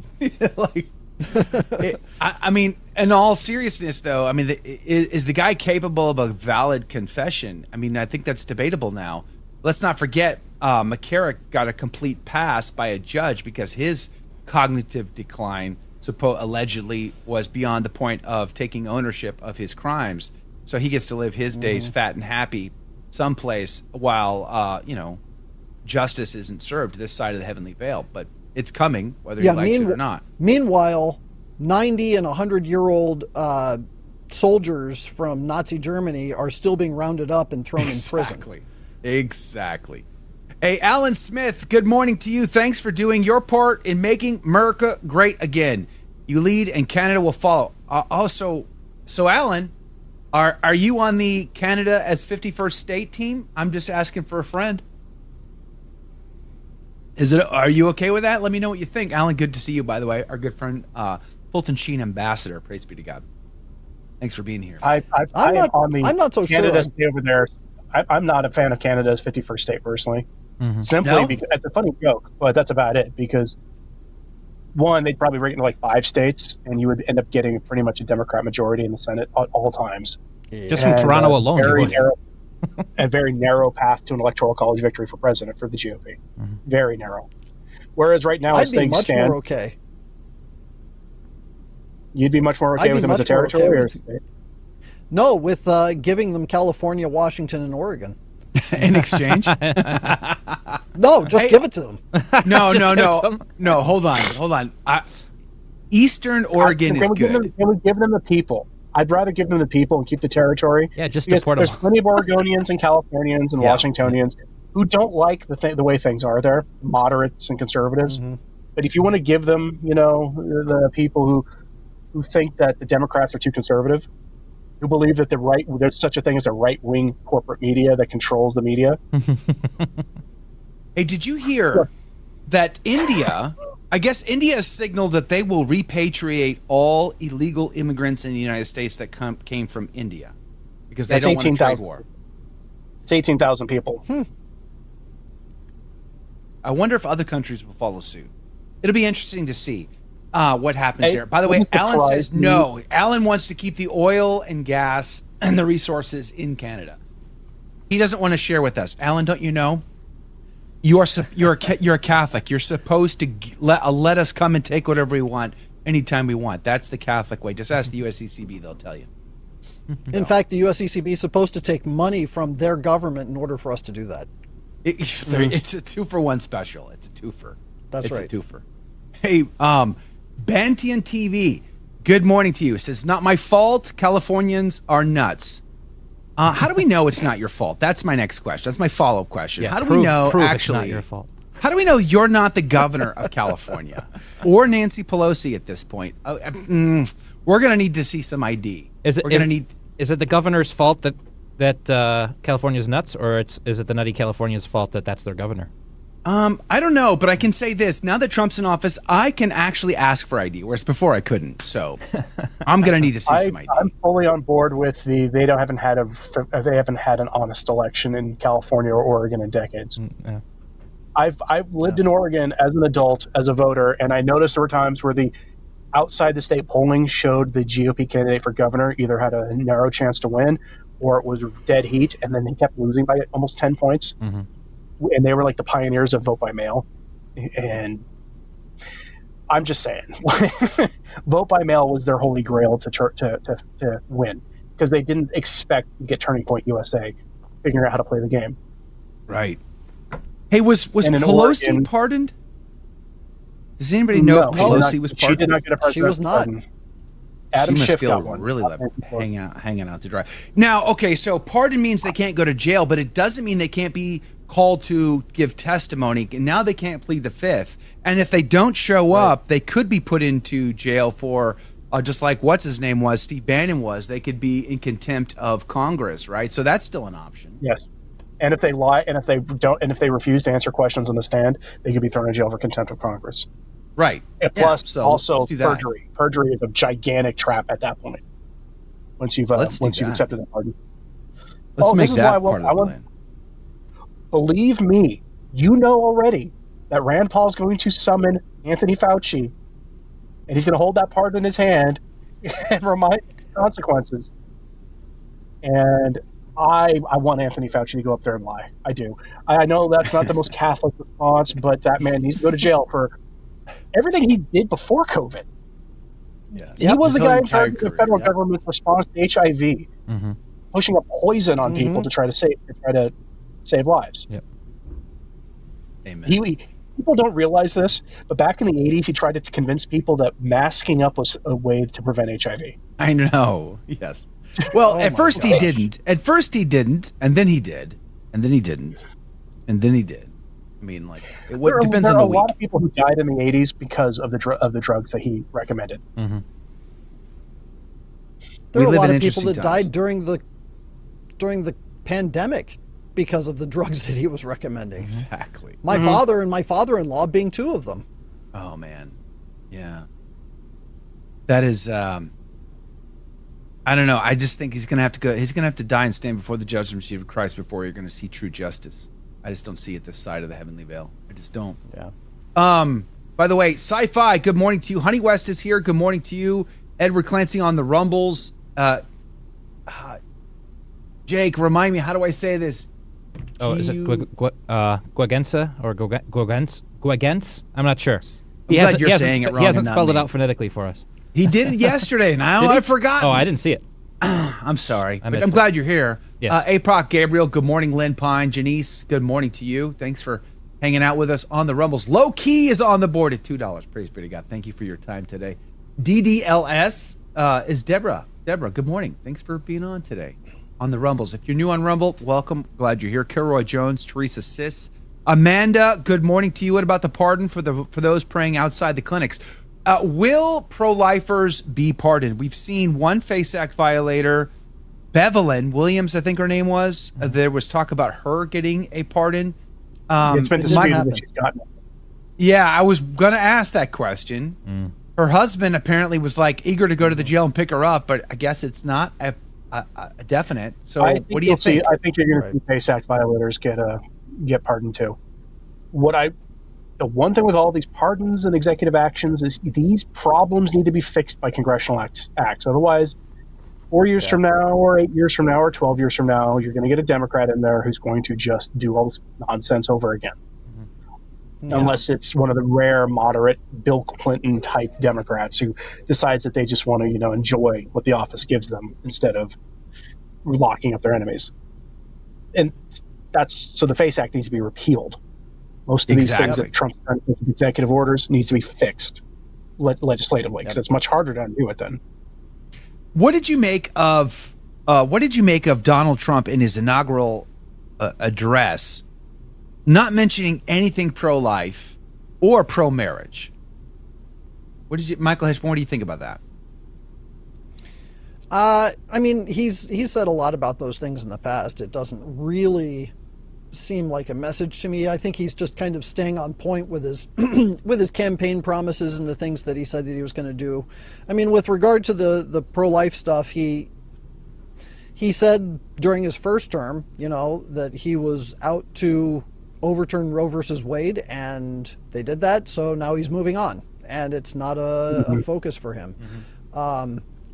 I mean, in all seriousness, though, I mean, is the guy capable of a valid confession? I mean, I think that's debatable now. Let's not forget, McCarrick got a complete pass by a judge because his cognitive decline allegedly was beyond the point of taking ownership of his crimes. So he gets to live his days fat and happy someplace while, justice isn't served this side of the heavenly veil. But it's coming, whether he likes it or not. Meanwhile, 90 and 100-year-old soldiers from Nazi Germany are still being rounded up and thrown in prison. Exactly. Hey, Alan Smith, good morning to you. Thanks for doing your part in making America great again. You lead and Canada will follow. So Alan, are you on the Canada as 51st state team? I'm just asking for a friend. Are you okay with that? Let me know what you think. Alan, good to see you, by the way. Our good friend, Fulton Sheen ambassador. Praise be to God. Thanks for being here. I'm not so Canada sure. Over there. I'm not a fan of Canada's 51st state personally. Simply because it's a funny joke, but that's about it. Because one, they'd probably break into like 5 states, and you would end up getting pretty much a Democrat majority in the Senate at all times. Just from Toronto alone, a very narrow path to an electoral college victory for president for the GOP. Very narrow. Whereas right now, as things stand, more okay. You'd be much more okay with them as a territory? No, with giving them California, Washington, and Oregon. In exchange? No, just give it to them. No, hold on. Eastern Oregon is good. Can we give them the people? I'd rather give them the people and keep the territory. Yeah, just deport them. There's plenty of Oregonians and Californians and Washingtonians who don't like the way things are there, moderates and conservatives. But if you want to give them, the people who think that the Democrats are too conservative, who believe that there's such a thing as a right-wing corporate media that controls the media. Hey, did you hear that India has signaled that they will repatriate all illegal immigrants in the United States that came from India because they don't want a trade war. It's 18,000 people. I wonder if other countries will follow suit. It'll be interesting to see what happens there. By the way, Alan says no. Alan wants to keep the oil and gas and the resources in Canada. He doesn't want to share with us. Alan, don't you know? You're a Catholic. You're supposed to let us come and take whatever we want anytime we want. That's the Catholic way. Just ask the USCCB; they'll tell you. In fact, the USCCB is supposed to take money from their government in order for us to do that. It's a 2-for-1 special. It's a twofer. That's right. It's a twofer. Hey, Bantian TV. Good morning to you. It says, not my fault. Californians are nuts. How do we know it's not your fault? That's my next question. That's my follow-up question. Yeah, how do we know actually it's not your fault? How do we know you're not the governor of California or Nancy Pelosi at this point? We're going to need to see some ID. Is it the governor's fault that California's nuts, or is it the nutty California's fault that that's their governor? I don't know, but I can say this. Now that Trump's in office, I can actually ask for ID, whereas before I couldn't. So I'm going to need to see some ID. I'm fully on board with they haven't had an honest election in California or Oregon in decades. Yeah. I've lived in Oregon as an adult, as a voter, and I noticed there were times where the outside the state polling showed the GOP candidate for governor either had a narrow chance to win or it was dead heat, and then they kept losing by almost 10 points. and they were like the pioneers of vote by mail. And I'm just saying, vote by mail was their holy grail to win, because they didn't expect to get Turning Point USA figuring out how to play the game. Right. Hey, was Pelosi pardoned? Does anybody know if Pelosi was pardoned? She did not get a presidential She was not. pardon. Adam she must Schiff feel got one. really left hanging out to dry. Now, okay, so pardon means they can't go to jail, but it doesn't mean they can't be called to give testimony. And now they can't plead the fifth. And if they don't show up, they could be put into jail for just like what's his name was, Steve Bannon was. They could be in contempt of Congress, right? So that's still an option. Yes. And if they lie, and if they refuse to answer questions on the stand, they could be thrown in jail for contempt of Congress. Right. And plus, also perjury. Perjury is a gigantic trap at that point. Once you've accepted that pardon. Let's make that part of the plan. Believe me, you know already that Rand Paul is going to summon Anthony Fauci, and he's going to hold that pardon in his hand and remind him of the consequences. And I want Anthony Fauci to go up there and lie. I do. I know that's not the most Catholic response, but that man needs to go to jail for everything he did before COVID. Yes. He was the guy in charge of the federal government's response to HIV, pushing a poison on people to try to save lives. Yep. Amen. People don't realize this, but back in the 80s, he tried to convince people that masking up was a way to prevent HIV. I know. Yes. Well, at first he didn't. At first he didn't, and then he did, and then he didn't, and then he did. I mean, like, it depends on the week. There are a lot of people who died in the 80s because of the drugs that he recommended. Mm-hmm. There are a lot of people that died during the pandemic because of the drugs that he was recommending. Exactly. My father and my father-in-law being two of them. Oh man, yeah. That is. I don't know. I just think he's gonna have to go. He's gonna have to die and stand before the judgment seat of Christ before you're gonna see true justice. I just don't see it this side of the heavenly veil. I just don't. Yeah. By the way, Sci-Fi, good morning to you. Honey West is here. Good morning to you. Edward Clancy on the Rumbles. Jake, remind me, how do I say this? Is it Guagensa or Guagens? I'm not sure. He hasn't spelled it out phonetically for us. He did it yesterday, and I forgot. Oh, I didn't see it. I'm sorry, but I'm glad you're here. Yes. Aproc Gabriel, good morning. Lynn Pine, Janice, good morning to you. Thanks for hanging out with us on the Rumbles. Low Key is on the board at $2. Praise be to God. Thank you for your time today. DDLS is Deborah. Deborah, good morning. Thanks for being on today on the Rumbles. If you're new on Rumble, welcome. Glad you're here. Kilroy Jones, Teresa Sis, Amanda, good morning to you. What about the pardon for those praying outside the clinics? Will pro-lifers be pardoned? We've seen one FACE Act violator, Bevelyn Williams, I think her name was. There was talk about her getting a pardon. It's been disputed that she's gotten it. Yeah, I was going to ask that question. Her husband apparently was like eager to go to the jail and pick her up, but I guess it's not a definite. So what do you think? I think you're going to see FACE Act violators get pardoned too. The one thing with all these pardons and executive actions is these problems need to be fixed by congressional acts. Otherwise, 4 years from now, or 8 years from now, or 12 years from now, you're going to get a Democrat in there who's going to just do all this nonsense over again. Unless it's one of the rare moderate Bill Clinton type Democrats who decides that they just want to, enjoy what the office gives them instead of locking up their enemies. And so the FACE Act needs to be repealed. Most of these things that Trump's trying to make with executive orders needs to be fixed legislatively, because it's much harder to undo it then. What did you make of Donald Trump in his inaugural address, not mentioning anything pro-life or pro-marriage? Michael Hichborn, what do you think about that? I mean, he's said a lot about those things in the past. It doesn't really seem like a message to me. I think he's just kind of staying on point with his with his campaign promises and the things that he said that he was going to do. I mean, with regard to the pro-life stuff, he said during his first term, that he was out to overturn Roe versus Wade, and they did that. So now he's moving on, and it's not a focus for him.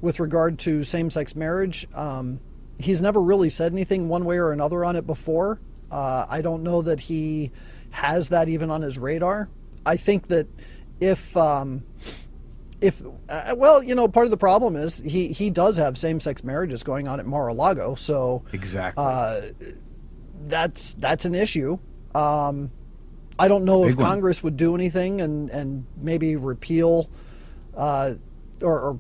With regard to same-sex marriage, he's never really said anything one way or another on it before. I don't know that he has that even on his radar. I think that if part of the problem is he does have same-sex marriages going on at Mar-a-Lago, so exactly that's an issue. I don't know if Congress would do anything and maybe repeal or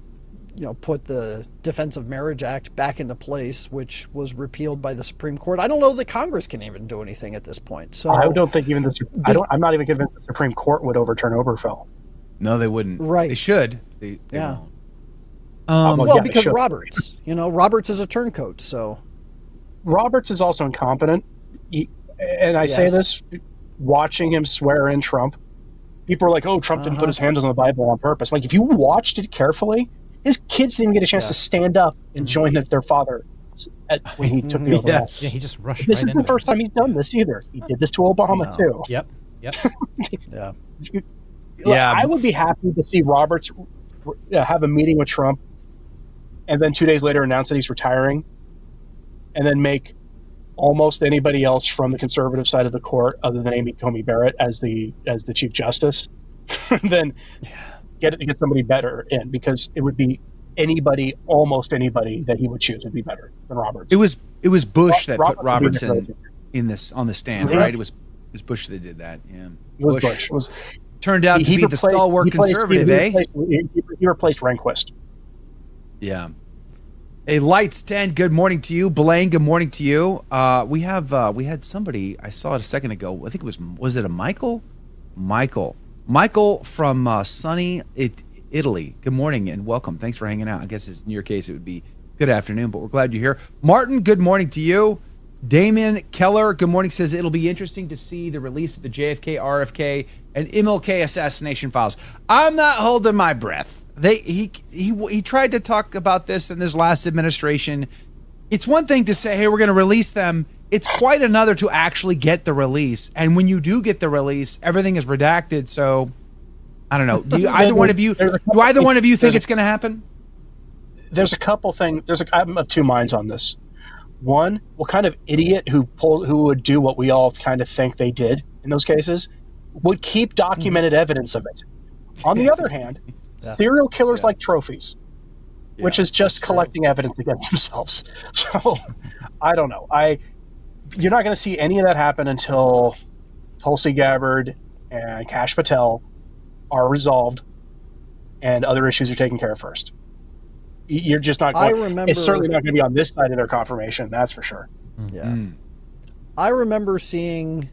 put the Defense of Marriage Act back into place, which was repealed by the Supreme Court. I don't know that Congress can even do anything at this point. So I don't think even I'm not even convinced the Supreme Court would overturn Obergefell. No, they wouldn't. Right. They should. They won't. Because Roberts. Roberts is a turncoat, so. Roberts is also incompetent. And I say this, watching him swear in Trump, people are like, oh, Trump didn't put his hands on the Bible on purpose. Like, if you watched it carefully, his kids didn't even get a chance to stand up and join their father when he took the oath of office. Yeah, he just rushed This right isn't the first time he's done this either. He did this to Obama, too. Yep. Yeah. I would be happy to see Roberts have a meeting with Trump and then 2 days later announce that he's retiring and then make almost anybody else from the conservative side of the court other than Amy Coney Barrett as the Chief Justice, then get somebody better in, because it would be almost anybody that he would choose would be better than Roberts. It was Bush that put Roberts in this on the stand, right? It was Bush that did that. Yeah, it was Bush. Turned out to be the stalwart conservative, He replaced Rehnquist. Yeah. A Lights 10, good morning to you. Blaine, good morning to you. We had somebody, I saw it a second ago. I think was it a Michael? Michael from sunny Italy. Good morning and welcome. Thanks for hanging out. I guess in your case it would be good afternoon, but we're glad you're here. Martin, good morning to you. Damien Keller, good morning, says it'll be interesting to see the release of the JFK, RFK, and MLK assassination files. I'm not holding my breath. He tried to talk about this in his last administration. It's one thing to say, hey, we're going to release them. It's quite another to actually get the release. And when you do get the release, everything is redacted. So I don't know. Do either one of you think it's going to happen? There's a couple things. I'm of two minds on this. One, what kind of idiot who would do what we all kind of think they did in those cases would keep documented evidence of it. On the other hand, serial killers like trophies, which is just collecting evidence against themselves. So I don't know. You're not going to see any of that happen until Tulsi Gabbard and Kash Patel are resolved and other issues are taken care of first. You're just not going. It's certainly not going to be on this side of their confirmation. That's for sure. Yeah. I remember seeing.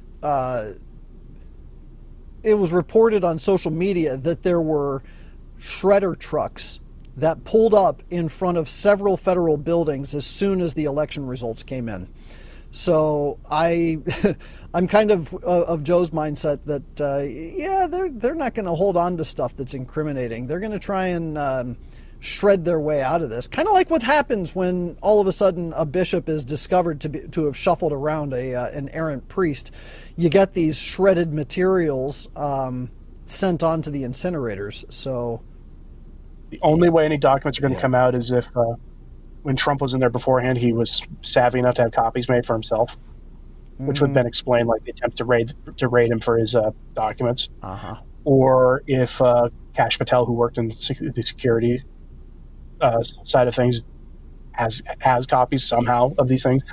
It was reported on social media that there were shredder trucks that pulled up in front of several federal buildings as soon as the election results came in. So I'm kind of Joe's mindset that they're not going to hold on to stuff that's incriminating. They're going to try and shred their way out of this. Kind of like what happens when all of a sudden a bishop is discovered to have shuffled around an errant priest. You get these shredded materials sent on to the incinerators. So the only way any documents are going to come out is if when Trump was in there beforehand, he was savvy enough to have copies made for himself, which would then explain like the attempt to raid him for his documents. Or if Kash Patel, who worked in the security side of things, has copies somehow of these things.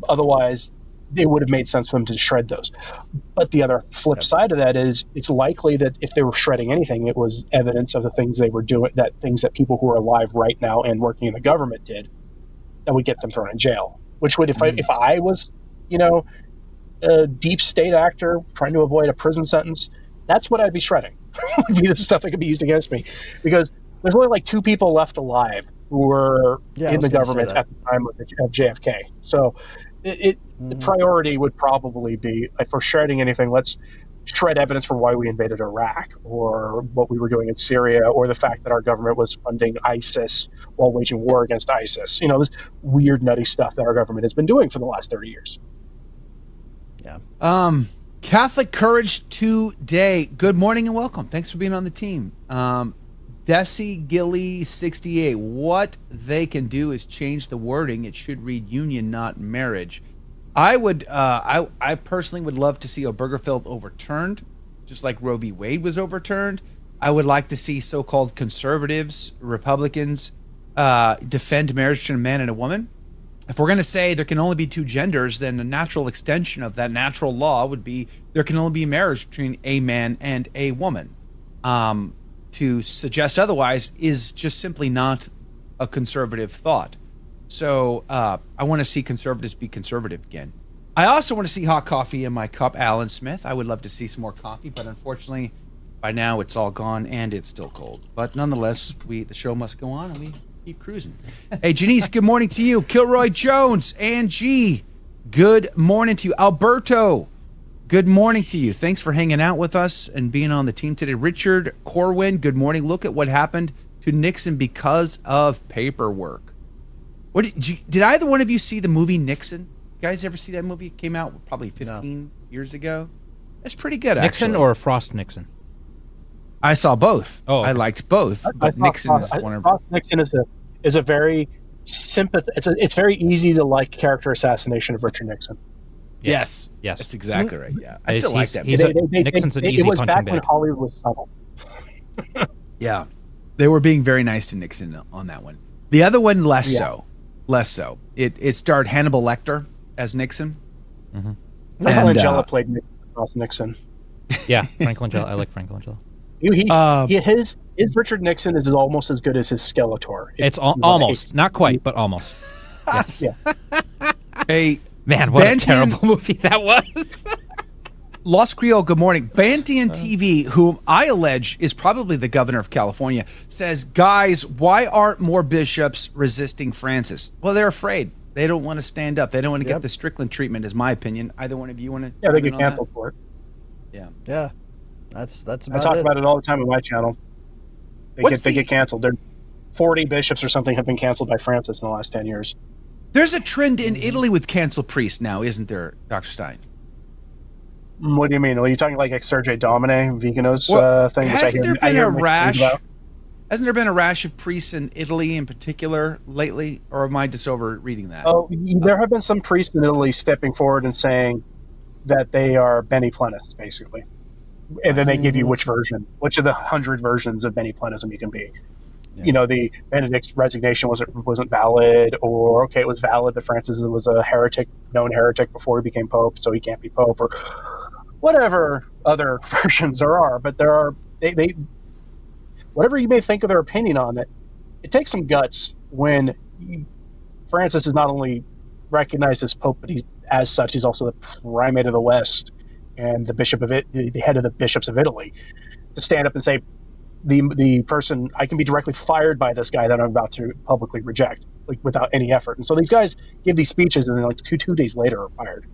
Otherwise, it would have made sense for them to shred those. But the other flip side of that is it's likely that if they were shredding anything, it was evidence of the things they were doing, things that people who are alive right now and working in the government did, that would get them thrown in jail. Which would, if I was, a deep state actor trying to avoid a prison sentence, that's what I'd be shredding. Would be the stuff that could be used against me, because there's only like 2 people left alive who were in the government at the time of JFK. So the priority would probably be, if we're shredding anything, let's shred evidence for why we invaded Iraq or what we were doing in Syria or the fact that our government was funding ISIS while waging war against ISIS. This weird, nutty stuff that our government has been doing for the last 30 years. Yeah. Catholic Courage Today. Good morning and welcome. Thanks for being on the team. Desi Gilly 68. What they can do is change the wording. It should read union, not marriage. I would. I personally would love to see Obergefell overturned, just like Roe v. Wade was overturned. I would like to see so-called conservatives, Republicans, defend marriage between a man and a woman. If we're going to say there can only be two genders, then the natural extension of that natural law would be there can only be marriage between a man and a woman. To suggest otherwise is just simply not a conservative thought. So I want to see conservatives be conservative again. I also want to see hot coffee in my cup, Alan Smith. I would love to see some more coffee, but unfortunately, by now it's all gone and it's still cold. But nonetheless, the show must go on and we keep cruising. Hey, Janice, good morning to you. Kilroy Jones, Angie, good morning to you. Alberto, good morning to you. Thanks for hanging out with us and being on the team today. Richard Corwin, good morning. Look at what happened to Nixon because of paperwork. What did either one of you see the movie Nixon? You guys ever see that movie? It came out probably 15 years ago. That's pretty good, Nixon actually. or Frost Nixon? I saw both. Oh, okay. I liked both, but Nixon is one of Frost Nixon is a very it's very easy to like character assassination of Richard Nixon. Yes. That's exactly right. Yeah, I still like that. Nixon's an easy it was punching back bag. when Hollywood was subtle. Yeah, they were being very nice to Nixon on that one. The other one, less so. It starred Hannibal Lecter as Nixon. Mm-hmm. Frank Langella played Nixon. Yeah, Frank Langella. I like Frank Langella. His Richard Nixon is almost as good as his Skeletor. It's almost, not quite, but almost. Yes. Yeah. Hey, man, what a terrible movie that was. Los Creole, good morning. Bantian TV, whom I allege is probably the governor of California, says, guys, why aren't more bishops resisting Francis? Well, they're afraid. They don't want to stand up. They don't want to get the Strickland treatment, is my opinion. Either one of you want to? Yeah, they get canceled for it. Yeah. That's about I talk it. about it all the time on my channel. They get canceled. They're 40 bishops or something have been canceled by Francis in the last 10 years. There's a trend in Italy with canceled priests now, isn't there, Dr. Stein? What do you mean? Are you talking like Sergei Domine, Viganos thing? Hasn't there been a rash of priests in Italy in particular lately? Or am I just over reading that? Oh, there have been some priests in Italy stepping forward and saying that they are Beni Plenists, basically. And then they give you which of the 100 versions of Beni Plenism you can be. Yeah. You know, the Benedict's resignation wasn't valid, or it was valid, but Francis was a known heretic before he became pope, so he can't be pope, or whatever other versions there are. But there are they whatever you may think of their opinion on it, it takes some guts when Francis is not only recognized as pope, but he's also the primate of the West and the head of the bishops of Italy, to stand up and say, the person, I can be directly fired by this guy that I'm about to publicly reject, like without any effort. And so these guys give these speeches, and then like two days later are fired.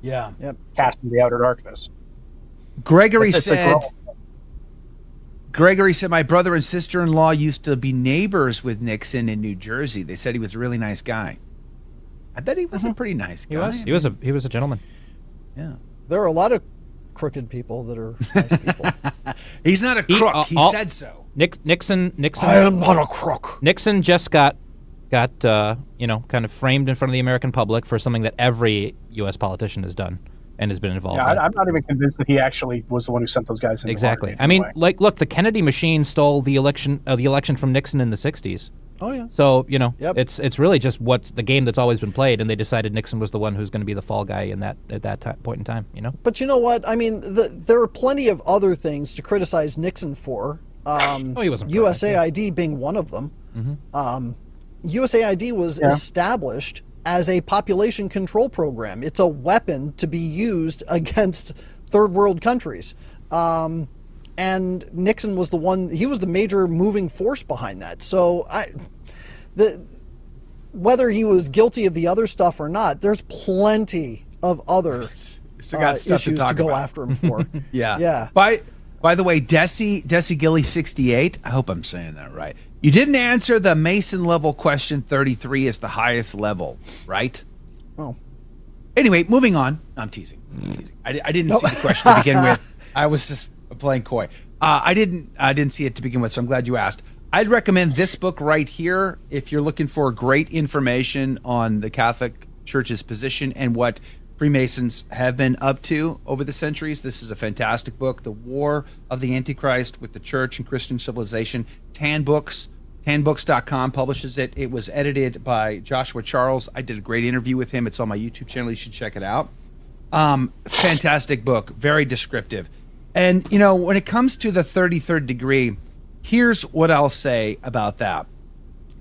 Yeah. Yep. Cast into the outer darkness. Gregory said, my brother and sister-in-law used to be neighbors with Nixon in New Jersey. They said he was a really nice guy. I bet he was a pretty nice guy. He was a gentleman. Yeah. There are a lot of crooked people that are nice people. He's not a crook. He said so. Nixon. I am not a crook. Nixon just got kind of framed in front of the American public for something that every U.S. politician has done and has been involved in. I'm not even convinced that he actually was the one who sent those guys in. Exactly. I mean, look, the Kennedy machine stole the election from Nixon in the 60s. Oh, yeah. So, it's really just what's the game that's always been played, and they decided Nixon was the one who's going to be the fall guy at that point in time, But you know what? I mean, there are plenty of other things to criticize Nixon for. He wasn't USAID being one of them. Mm-hmm. USAID was established as a population control program. It's a weapon to be used against third world countries. And Nixon was he was the major moving force behind that. So whether he was guilty of the other stuff or not, there's plenty of other issues to go after him for. Yeah. Yeah. By the way, Desi Gilly 68, I hope I'm saying that right. You didn't answer the Mason level question 33 is the highest level, right? Oh. Anyway, moving on. I'm teasing. I didn't see the question to begin with. I was just playing coy. I didn't see it to begin with, so I'm glad you asked. I'd recommend this book right here if you're looking for great information on the Catholic church's position and what Freemasons have been up to over the centuries. This is a fantastic book, The War of the Antichrist with the Church and Christian Civilization. Tan Books, tanbooks.com publishes it. It was edited by Joshua Charles. I did a great interview with him. It's on my YouTube channel. You should check it out. Fantastic book, very descriptive. And, you know, when it comes to the 33rd degree, here's what I'll say about that.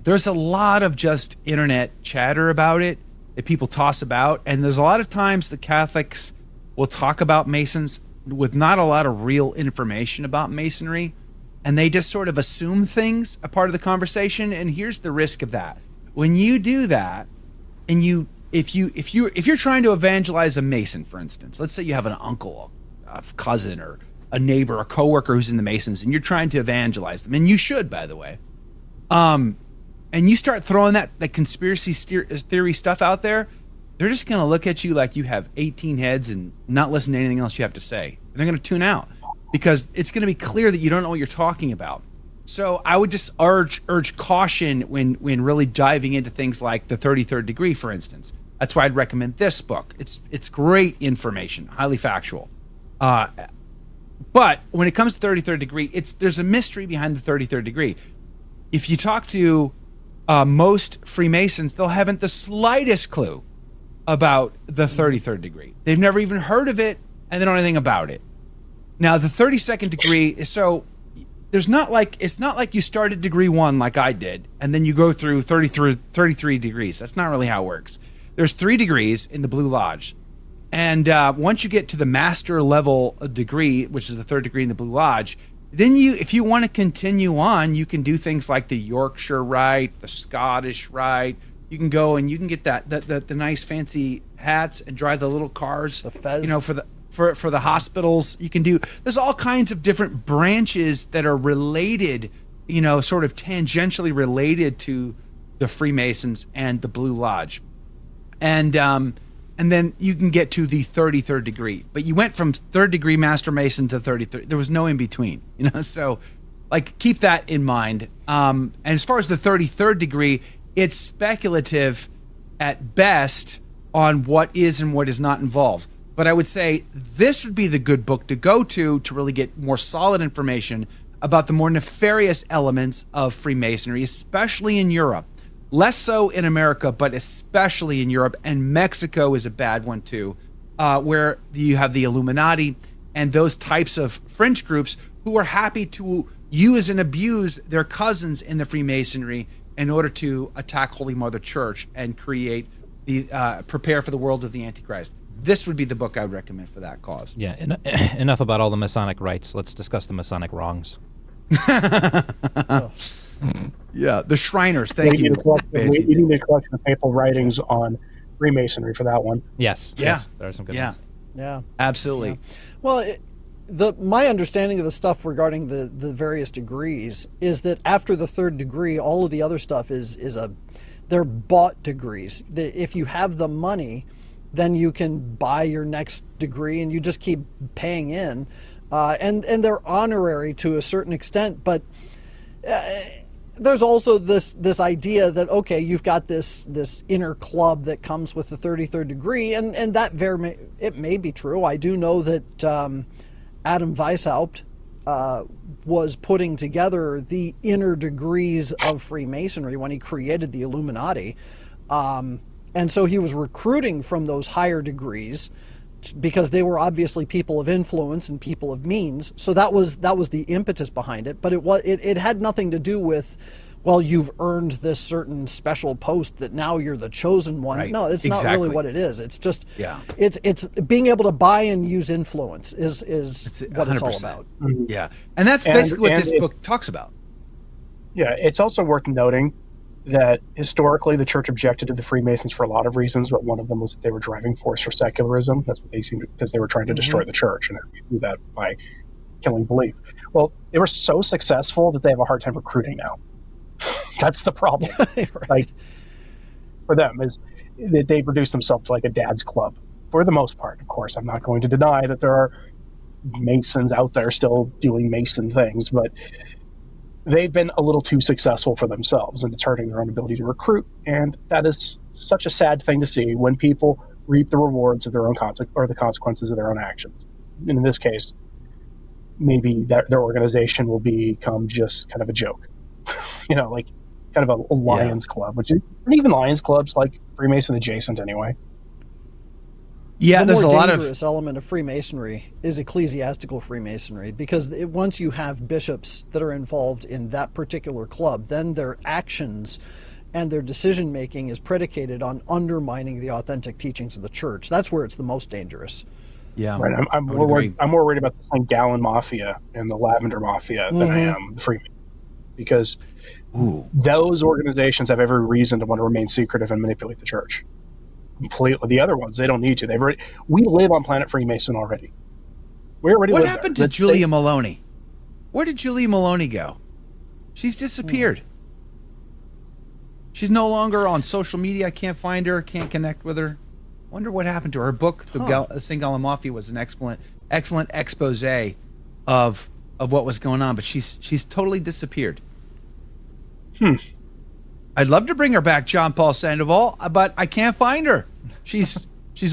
There's a lot of just internet chatter about it that people toss about, and there's a lot of times the Catholics will talk about Masons with not a lot of real information about Masonry, and they just sort of assume things a part of the conversation. And here's the risk of that: when you do that, and if you're trying to evangelize a Mason, for instance, let's say you have an uncle, a cousin, or a neighbor, a coworker who's in the Masons, and you're trying to evangelize them, and you should, by the way. And you start throwing that conspiracy theory stuff out there, they're just going to look at you like you have 18 heads and not listen to anything else you have to say. And they're going to tune out because it's going to be clear that you don't know what you're talking about. So I would just urge caution when really diving into things like the 33rd degree, for instance. That's why I'd recommend this book. It's great information, highly factual. But when it comes to 33rd degree, there's a mystery behind the 33rd degree. If you talk to most Freemasons, they'll haven't the slightest clue about the 33rd degree. They've never even heard of it, and they don't know anything about it. Now, the 32nd degree is it's not like you start at degree 1 like I did, and then you go through 33 degrees. That's not really how it works. There's 3 degrees in the Blue Lodge. And once you get to the master level degree, which is the 3rd degree in the Blue Lodge, then if you want to continue on, you can do things like the Yorkshire Rite, the Scottish Rite. You can go and you can get the nice fancy hats and drive the little cars, the fez, you know, for the hospitals. You can do. There's all kinds of different branches that are related, you know, sort of tangentially related to the Freemasons and the Blue Lodge, and then you can get to the 33rd degree. But you went from 3rd degree Master Mason to 33rd. There was no in between, you know. So, like, keep that in mind. And as far as the 33rd degree, it's speculative at best on what is and what is not involved. But I would say this would be the good book to go to really get more solid information about the more nefarious elements of Freemasonry, especially in Europe. Less so in America, but especially in Europe. And Mexico is a bad one too, where you have the Illuminati and those types of fringe groups who are happy to use and abuse their cousins in the Freemasonry in order to attack Holy Mother Church and create prepare for the world of the Antichrist. This would be the book I would recommend for that cause. Yeah, enough about all the Masonic rites. Let's discuss the Masonic wrongs. Yeah, the Shriners. Thank you. We need a collection of papal writings on Freemasonry for that one. Yes. Yeah. Yes, there are some good ones. Yeah. Absolutely. Yeah. Well, my understanding of the stuff regarding the various degrees is that after the 3rd degree, all of the other stuff they're bought degrees. If you have the money, then you can buy your next degree and you just keep paying in. And they're honorary to a certain extent, but there's also this idea that, okay, you've got this inner club that comes with the 33rd degree, and that it may be true. I do know that Adam Weishaupt was putting together the inner degrees of Freemasonry when he created the Illuminati, and so he was recruiting from those higher degrees because they were obviously people of influence and people of means. So that was the impetus behind it. But it had nothing to do with, well, you've earned this certain special post that now you're the chosen one. Right. No, it's not really what it is. It's just, it's being able to buy and use influence is what it's all about. Mm-hmm. Yeah, and that's basically what this book talks about. Yeah, it's also worth noting that historically the church objected to the Freemasons for a lot of reasons, but one of them was that they were driving force for secularism. That's what they seemed to, because they were trying to destroy the church, and they do that by killing belief. Well, they were so successful that they have a hard time recruiting now. That's the problem. Right. Like, for them, is that they've reduced themselves to like a dad's club for the most part. Of course, I'm not going to deny that there are Masons out there still doing Mason things, but they've been a little too successful for themselves, and it's hurting their own ability to recruit. And that is such a sad thing to see when people reap the rewards of their own or the consequences of their own actions. And in this case, maybe their organization will become just kind of a joke, like kind of a Lions Club, and even Lions Clubs like Freemason adjacent anyway. Yeah, the more dangerous element of Freemasonry is ecclesiastical Freemasonry, because once you have bishops that are involved in that particular club, then their actions and their decision making is predicated on undermining the authentic teachings of the church. That's where it's the most dangerous. Yeah, right. I'm more worried about the St. Gallen Mafia and the Lavender Mafia than I am the Freemasons, because those organizations have every reason to want to remain secretive and manipulate the church. Completely. The other ones, they don't need to. We live on Planet Freemason already. What happened to Julia Maloney? Where did Julia Maloney go? She's disappeared. She's no longer on social media. I can't find her. Can't connect with her. Wonder what happened to her. Her book, The St. Gallen Mafia, was an excellent expose of what was going on, but she's totally disappeared. I'd love to bring her back, John Paul Sandoval, but I can't find her. She's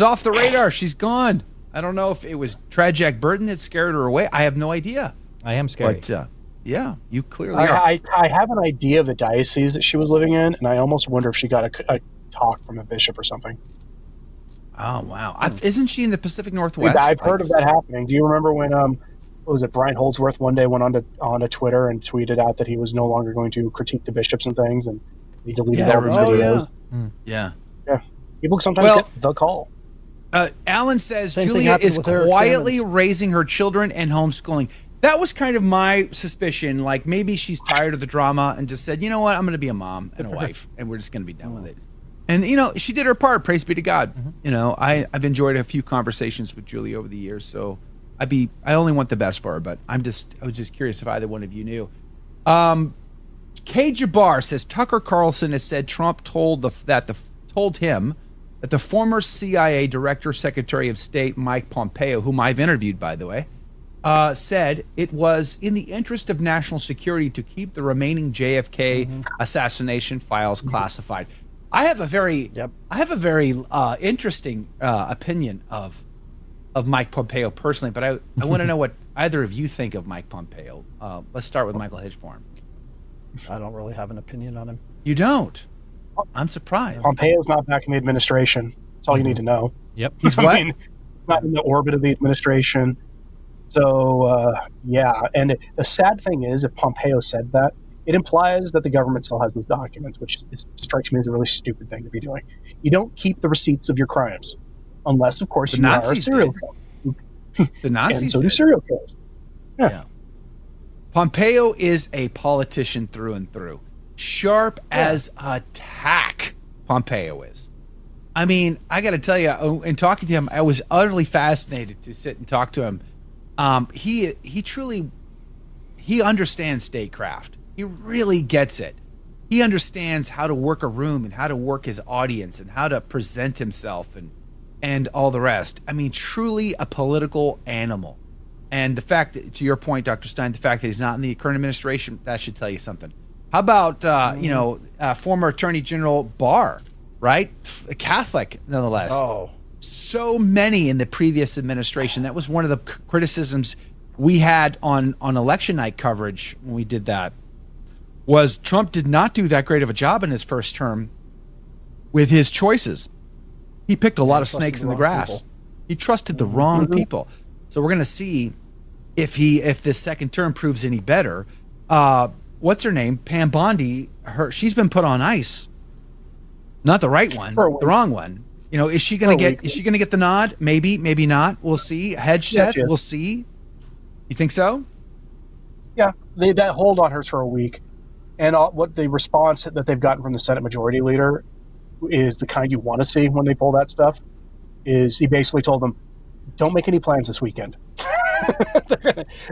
off the radar. She's gone. I don't know if it was Tragic Burden that scared her away. I have no idea. I am scared. But yeah, you clearly are. I have an idea of the diocese that she was living in, and I almost wonder if she got a talk from a bishop or something. Oh, wow. Isn't she in the Pacific Northwest? I've heard of that happening. Do you remember when what was it, Brian Holdsworth one day went onto Twitter and tweeted out that he was no longer going to critique the bishops and things, and he deleted all those videos. Yeah. People sometimes get the call. Alan says Julia is quietly raising her children and homeschooling. That was kind of my suspicion. Like, maybe she's tired of the drama and just said, you know what, I'm going to be a mom and a wife, and we're just going to be done with it. And, she did her part. Praise be to God. I've enjoyed a few conversations with Julie over the years, so I only want the best for her, but I was just curious if either one of you knew. K. Jabbar says Tucker Carlson has said Trump told him that the former CIA Director Secretary of State Mike Pompeo, whom I've interviewed, by the way, said it was in the interest of national security to keep the remaining JFK assassination files classified. I have a very interesting opinion of Mike Pompeo personally, but I want to know what either of you think of Mike Pompeo. Let's start with Michael Hichborn. I don't really have an opinion on him. You don't? I'm surprised. Pompeo's not back in the administration. That's all you need to know. Yep. He's what? Not in the orbit of the administration. So, and the sad thing is, if Pompeo said that, it implies that the government still has those documents, which strikes me as a really stupid thing to be doing. You don't keep the receipts of your crimes, unless, of course, you are a serial killer. The Nazis and so do serial killers. Yeah. Pompeo is a politician through and through. Sharp as a tack, Pompeo is. I mean, I got to tell you, in talking to him, I was utterly fascinated to sit and talk to him. He understands statecraft. He really gets it. He understands how to work a room and how to work his audience and how to present himself and all the rest. I mean, truly a political animal. And the fact that, to your point, Dr. Stein, the fact that he's not in the current administration, that should tell you something. How about, former Attorney General Barr, right? A Catholic, nonetheless. Oh. So many in the previous administration. That was one of the criticisms we had on election night coverage when we did that, was Trump did not do that great of a job in his first term with his choices. He picked a lot of snakes in the grass. People. He trusted the wrong people. So we're going to see if this second term proves any better. What's her name? Pam Bondi. She's been put on ice. Not the right one, the wrong one. Is she going to get the nod? Maybe, maybe not. We'll see. Hedgeseth, we'll see. You think so? Yeah, that hold on hers for a week, and what the response that they've gotten from the Senate Majority Leader is the kind you want to see when they pull that stuff. Is he basically told them, don't make any plans this weekend.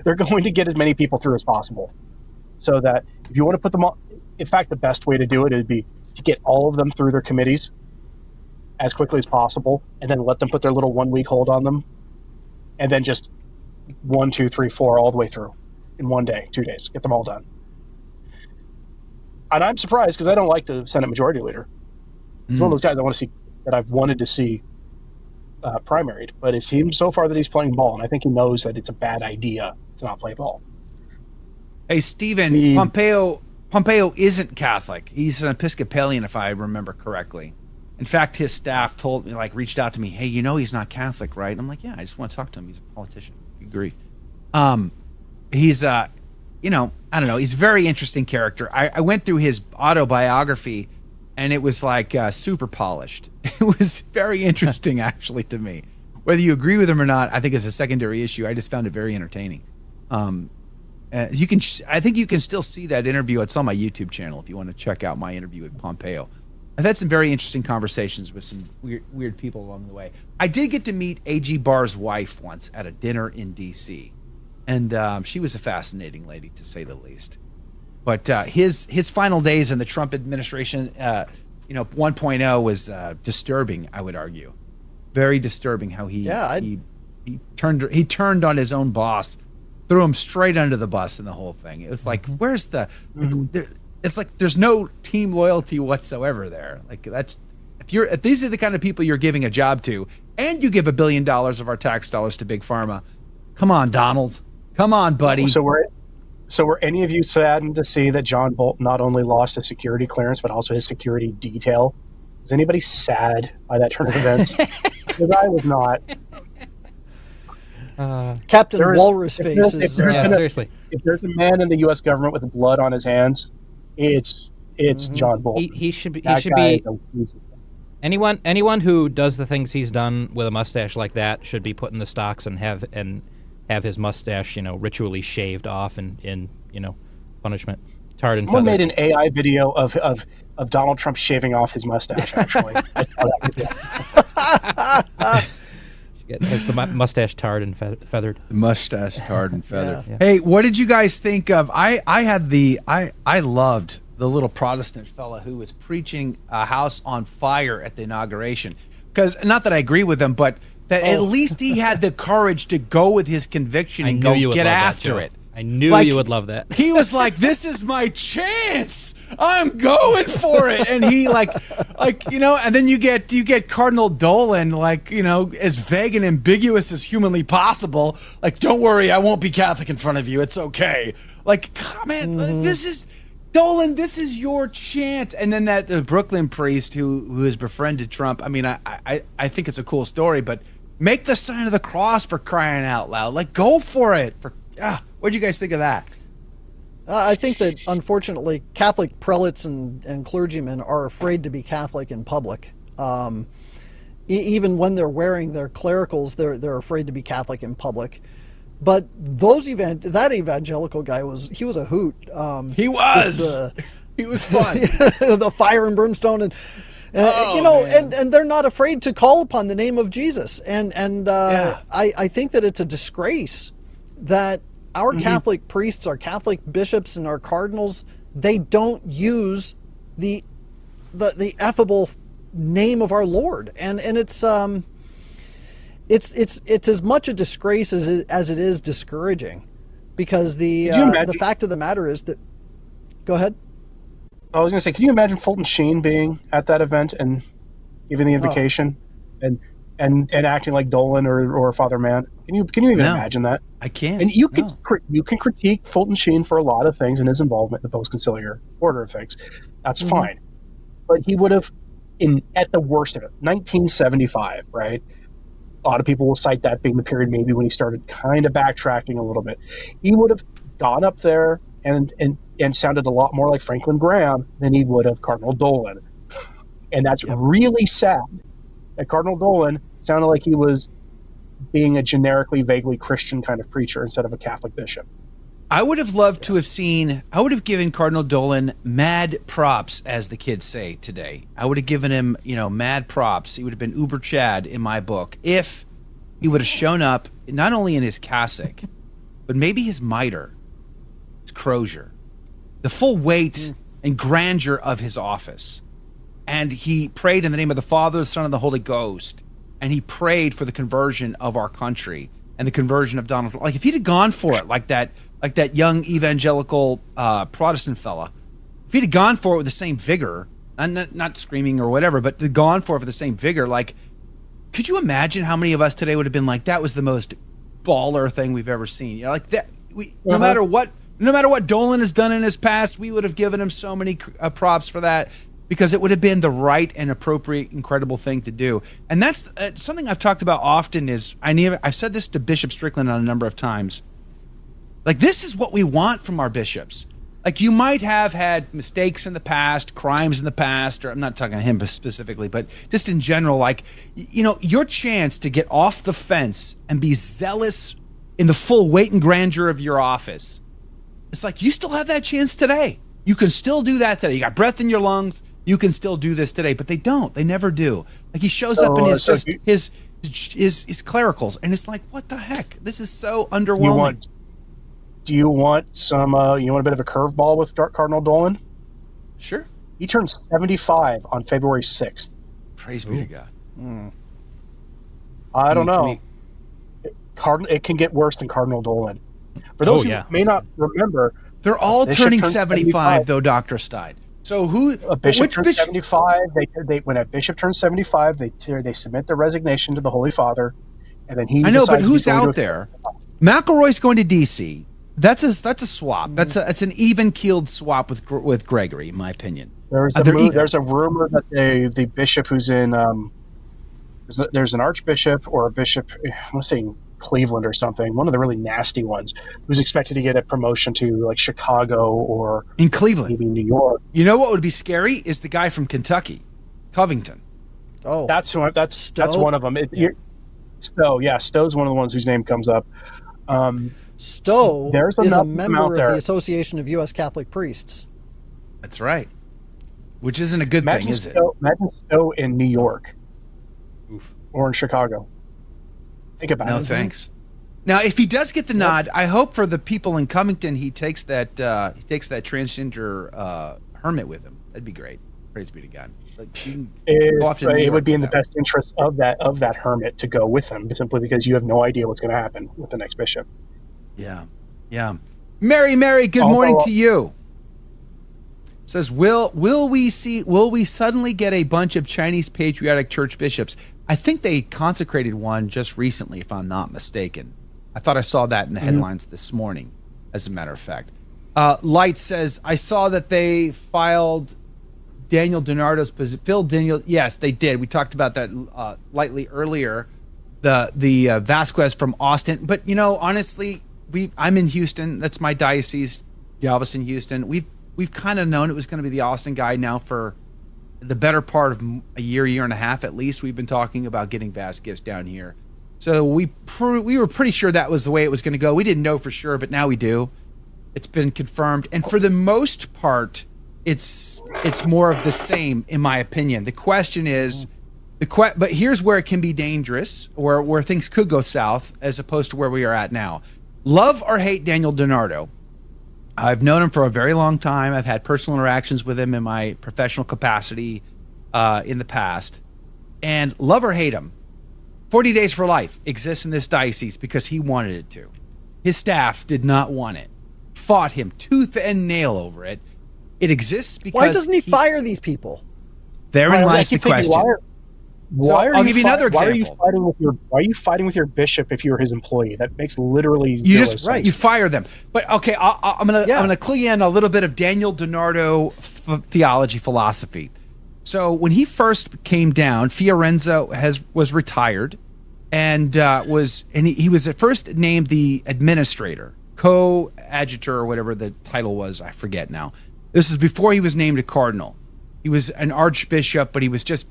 They're going to get as many people through as possible. So that if you want to put them all, in fact, the best way to do it would be to get all of them through their committees as quickly as possible, and then let them put their little 1 week hold on them, and then just 1, 2, 3, 4 all the way through in 1 day, 2 days, get them all done. and I'm surprised because I don't like the Senate Majority Leader. He's one of those guys I want to see, that I've wanted to see primaried, but it seems so far that he's playing ball, and I think he knows that it's a bad idea to not play ball. Hey, Stephen, Pompeo isn't Catholic. He's an Episcopalian, if I remember correctly. In fact, his staff told me, reached out to me, hey, he's not Catholic, right? I'm like, yeah, I just want to talk to him. He's a politician. Good grief. He's, I don't know. He's a very interesting character. I went through his autobiography, and it was super polished. It was very interesting, actually, to me. Whether you agree with him or not, I think is a secondary issue. I just found it very entertaining. I think you can still see that interview. It's on my YouTube channel if you want to check out my interview with Pompeo. I've had some very interesting conversations with some weird people along the way. I did get to meet A.G. Barr's wife once at a dinner in D.C., and she was a fascinating lady, to say the least. But his final days in the Trump administration, 1.0 was disturbing, I would argue. Very disturbing how he turned on his own boss, threw him straight under the bus in the whole thing. It was like, where's the... It's like there's no team loyalty whatsoever there. If these are the kind of people you're giving a job to, and you give $1 billion of our tax dollars to Big Pharma, come on, Donald. Come on, buddy. So were any of you saddened to see that John Bolton not only lost his security clearance, but also his security detail? Was anybody sad by that turn of events? Because I was not. Captain Walrus face is... seriously. If there's a man in the U.S. government with blood on his hands, it's John Bolton. He should be anyone who does the things he's done with a mustache like that should be put in the stocks and have his mustache, ritually shaved off in punishment, tarred and feathered. Someone made an AI video of Donald Trump shaving off his mustache. Actually, has the mustache tarred and feathered. Mustache tarred and feathered. Yeah. Hey, what did you guys think of? I loved the little Protestant fella who was preaching a house on fire at the inauguration. Because not that I agree with him, but that at least he had the courage to go with his conviction and go get after it. I knew you would love that. He was like, "This is my chance. I'm going for it." And he and then you get Cardinal Dolan, as vague and ambiguous as humanly possible. Like, don't worry, I won't be Catholic in front of you. It's okay. Man, this is Dolan. This is your chance. And then the Brooklyn priest who has befriended Trump. I mean, I think it's a cool story, but make the sign of the cross, for crying out loud. Go for it. What do you guys think of that? I think that, unfortunately, Catholic prelates and clergymen are afraid to be Catholic in public. Even when they're wearing their clericals, they're afraid to be Catholic in public. But that evangelical guy was a hoot. He was. He was fun. The fire and brimstone and they're not afraid to call upon the name of Jesus. I think that it's a disgrace that our Catholic priests, our Catholic bishops, and our cardinals, they don't use the effable name of our Lord, and it's as much a disgrace as it is discouraging, because the fact of the matter is that. Go ahead. I was going to say, can you imagine Fulton Sheen being at that event and giving the invocation and acting like Dolan or Father Mann? Can you even imagine that? I can't. And you can critique Fulton Sheen for a lot of things and his involvement in the post-conciliar order of things. That's fine. But he would have, at the worst of it, 1975, right? A lot of people will cite that being the period maybe when he started kind of backtracking a little bit. He would have gone up there and sounded a lot more like Franklin Graham than he would have Cardinal Dolan. And that's really sad that Cardinal Dolan sounded like he was being a generically, vaguely Christian kind of preacher instead of a Catholic bishop. I would have loved to have I would have given Cardinal Dolan mad props, as the kids say today. I would have given him, mad props. He would have been Uber Chad in my book if he would have shown up, not only in his cassock, but maybe his mitre, his crozier, the full weight and grandeur of his office. And he prayed in the name of the Father, the Son, and the Holy Ghost. And he prayed for the conversion of our country and the conversion of Donald Trump. If he'd have gone for it like that young evangelical Protestant fella, if he'd have gone for it with the same vigor, not screaming or whatever, but gone for it with the same vigor, like, could you imagine how many of us today would have been like, that was the most baller thing we've ever seen? You know, like that. No matter what Dolan has done in his past, we would have given him so many props for that, because it would have been the right and appropriate, incredible thing to do. And that's something I've talked about often. I've said this to Bishop Strickland on a number of times. Like, this is what we want from our bishops. Like, you might have had mistakes in the past, crimes in the past, or I'm not talking to him specifically, but just in general, like, you know, your chance to get off the fence and be zealous in the full weight and grandeur of your office. It's like, you still have that chance today. You can still do that today. You got breath in your lungs. You can still do this today, but they don't. They never do. Like, he shows up in his clericals, and it's like, what the heck? This is so underwhelming. Do you want a bit of a curveball with Cardinal Dolan? Sure. He turns 75 on February 6th. Praise be to God. I don't know. It can get worse than Cardinal Dolan. For those who may not remember, they're all turning 75, though, Dr. Stein. So a bishop turns 75. When a bishop turns 75, they submit their resignation to the Holy Father, and then he. I know, but who's out there? McElroy's going to D.C. That's a swap. That's an even-keeled swap with Gregory, in my opinion. There's a rumor that the bishop who's in there's an archbishop or a bishop, I'm saying Cleveland or something, one of the really nasty ones, who's expected to get a promotion to like Chicago or in Cleveland, maybe New York. You know what would be scary is the guy from Kentucky, Covington. Oh, that's one of them. Stowe's one of the ones whose name comes up. Stowe is a member of the Association of U.S. Catholic Priests. That's right. Which isn't a good thing, is it? Imagine Stowe in New York. Oof. Or in Chicago. Think about it. No, thanks. Now, if he does get the nod, I hope for the people in Covington he takes that transgender hermit with him. That'd be great. Praise be to God. It would be in the best interest of that hermit to go with him, simply because you have no idea what's going to happen with the next bishop. Yeah. Mary, good morning to you. Says, will we suddenly get a bunch of Chinese Patriotic Church bishops? I think they consecrated one just recently, if I'm not mistaken. I thought I saw that in the headlines this morning, as a matter of fact. Light says, I saw that they filed Daniel DiNardo's position. Phil Daniel, yes, they did. We talked about that lightly earlier. The Vasquez from Austin, but honestly, I'm in Houston. That's my diocese, Galveston, Houston. We've kind of known it was going to be the Austin guy now for the better part of a year and a half at least. We've been talking about getting Vasquez down here, so we were pretty sure that was the way it was going to go. We didn't know for sure, but now we do. It's been confirmed, and for the most part, it's more of the same, in my opinion. The question is, but here's where it can be dangerous, or where things could go south, as opposed to where we are at now. Love or hate Daniel DiNardo. I've known him for a very long time. I've had personal interactions with him in my professional capacity in the past. And love or hate him, 40 Days for Life exists in this diocese because he wanted it to. His staff did not want it. Fought him tooth and nail over it. It exists because... Why doesn't he fire these people? Therein lies the question. I'll give you another example. Why are you fighting with your bishop if you're his employee? That makes literally zero sense. You fire them. But okay, I'm gonna clue you in a little bit of Daniel DiNardo theology philosophy. So when he first came down, Fiorenzo was retired, and he was at first named the administrator, coadjutor, or whatever the title was. I forget now. This is before he was named a cardinal. He was an archbishop, but he was just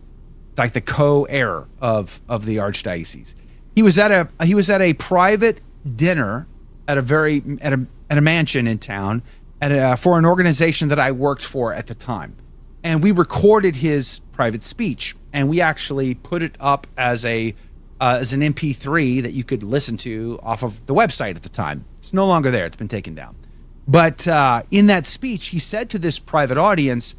like the co-heir of the archdiocese. He was at a private dinner at a mansion in town for an organization that I worked for at the time, and we recorded his private speech, and we actually put it up as an MP3 that you could listen to off of the website at the time. It's no longer there; it's been taken down. But in that speech, he said to this private audience,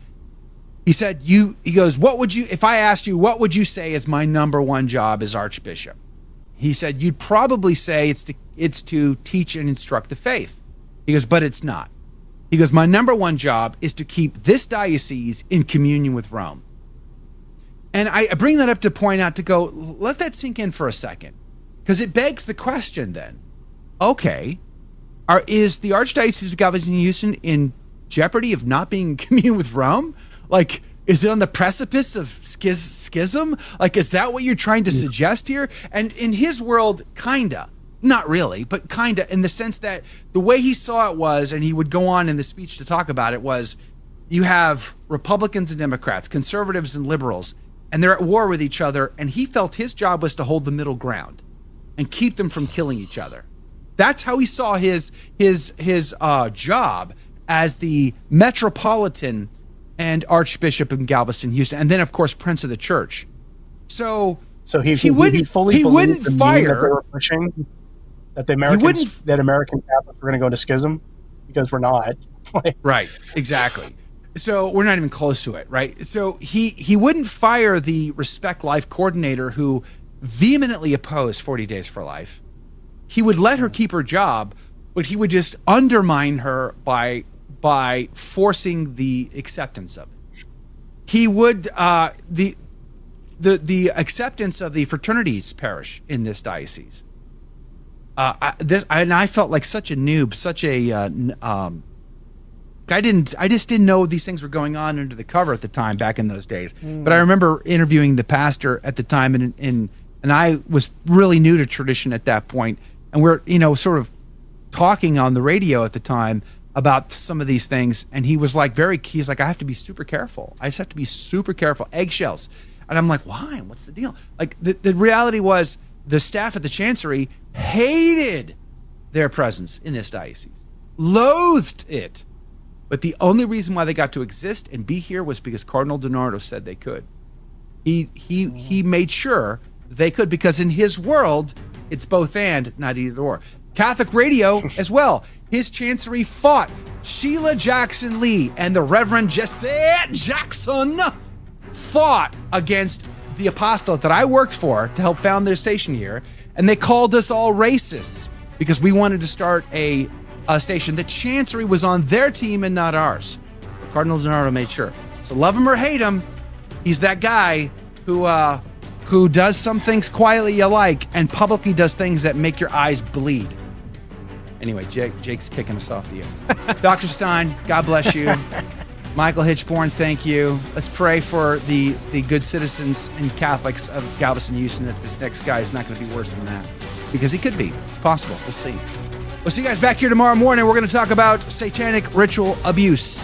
he said, he goes, if I asked you, what would you say is my number one job as Archbishop? He said, you'd probably say it's to teach and instruct the faith. He goes, but it's not. He goes, my number one job is to keep this diocese in communion with Rome. And I bring that up to point out, to go, let that sink in for a second. Because it begs the question then, okay, is the Archdiocese of Galveston and Houston in jeopardy of not being in communion with Rome? Like, is it on the precipice of schism? Like, is that what you're trying to suggest here? And in his world, kinda. Not really, but kinda, in the sense that the way he saw it was, and he would go on in the speech to talk about it, was you have Republicans and Democrats, conservatives and liberals, and they're at war with each other, and he felt his job was to hold the middle ground and keep them from killing each other. That's how he saw his job as the metropolitan and Archbishop in Galveston, Houston, and then of course Prince of the Church. So he wouldn't fire. That they were pushing that the Americans, that American Catholics were going to go into schism, because we're not. Right, exactly. So we're not even close to it, right? So he wouldn't fire the Respect Life coordinator who vehemently opposed 40 Days for Life. He would let her keep her job, but he would just undermine her by forcing the acceptance of it. He would the acceptance of the fraternities parish in this diocese. I felt like such a noob, such a I just didn't know these things were going on under the cover at the time back in those days. But I remember interviewing the pastor at the time, and I was really new to tradition at that point, and we're sort of talking on the radio at the time about some of these things, and he was like he's like, I have to be super careful. I just have to be super careful, eggshells. And I'm like, why? What's the deal? Like the reality was the staff at the chancery hated their presence in this diocese, loathed it. But the only reason why they got to exist and be here was because Cardinal DiNardo said they could. He made sure they could, because in his world, it's both and, not either or. Catholic radio as well. His chancery fought. Sheila Jackson Lee and the Reverend Jesse Jackson fought against the apostolate that I worked for to help found their station here. And they called us all racists because we wanted to start a station. The chancery was on their team and not ours. But Cardinal DiNardo made sure. So love him or hate him, he's that guy who does some things quietly you like and publicly does things that make your eyes bleed. Anyway, Jake's kicking us off to you. Dr. Stine, God bless you. Michael Hichborn, thank you. Let's pray for the good citizens and Catholics of Galveston, Houston, that this next guy is not going to be worse than that. Because he could be. It's possible. We'll see. We'll see you guys back here tomorrow morning. We're going to talk about satanic ritual abuse.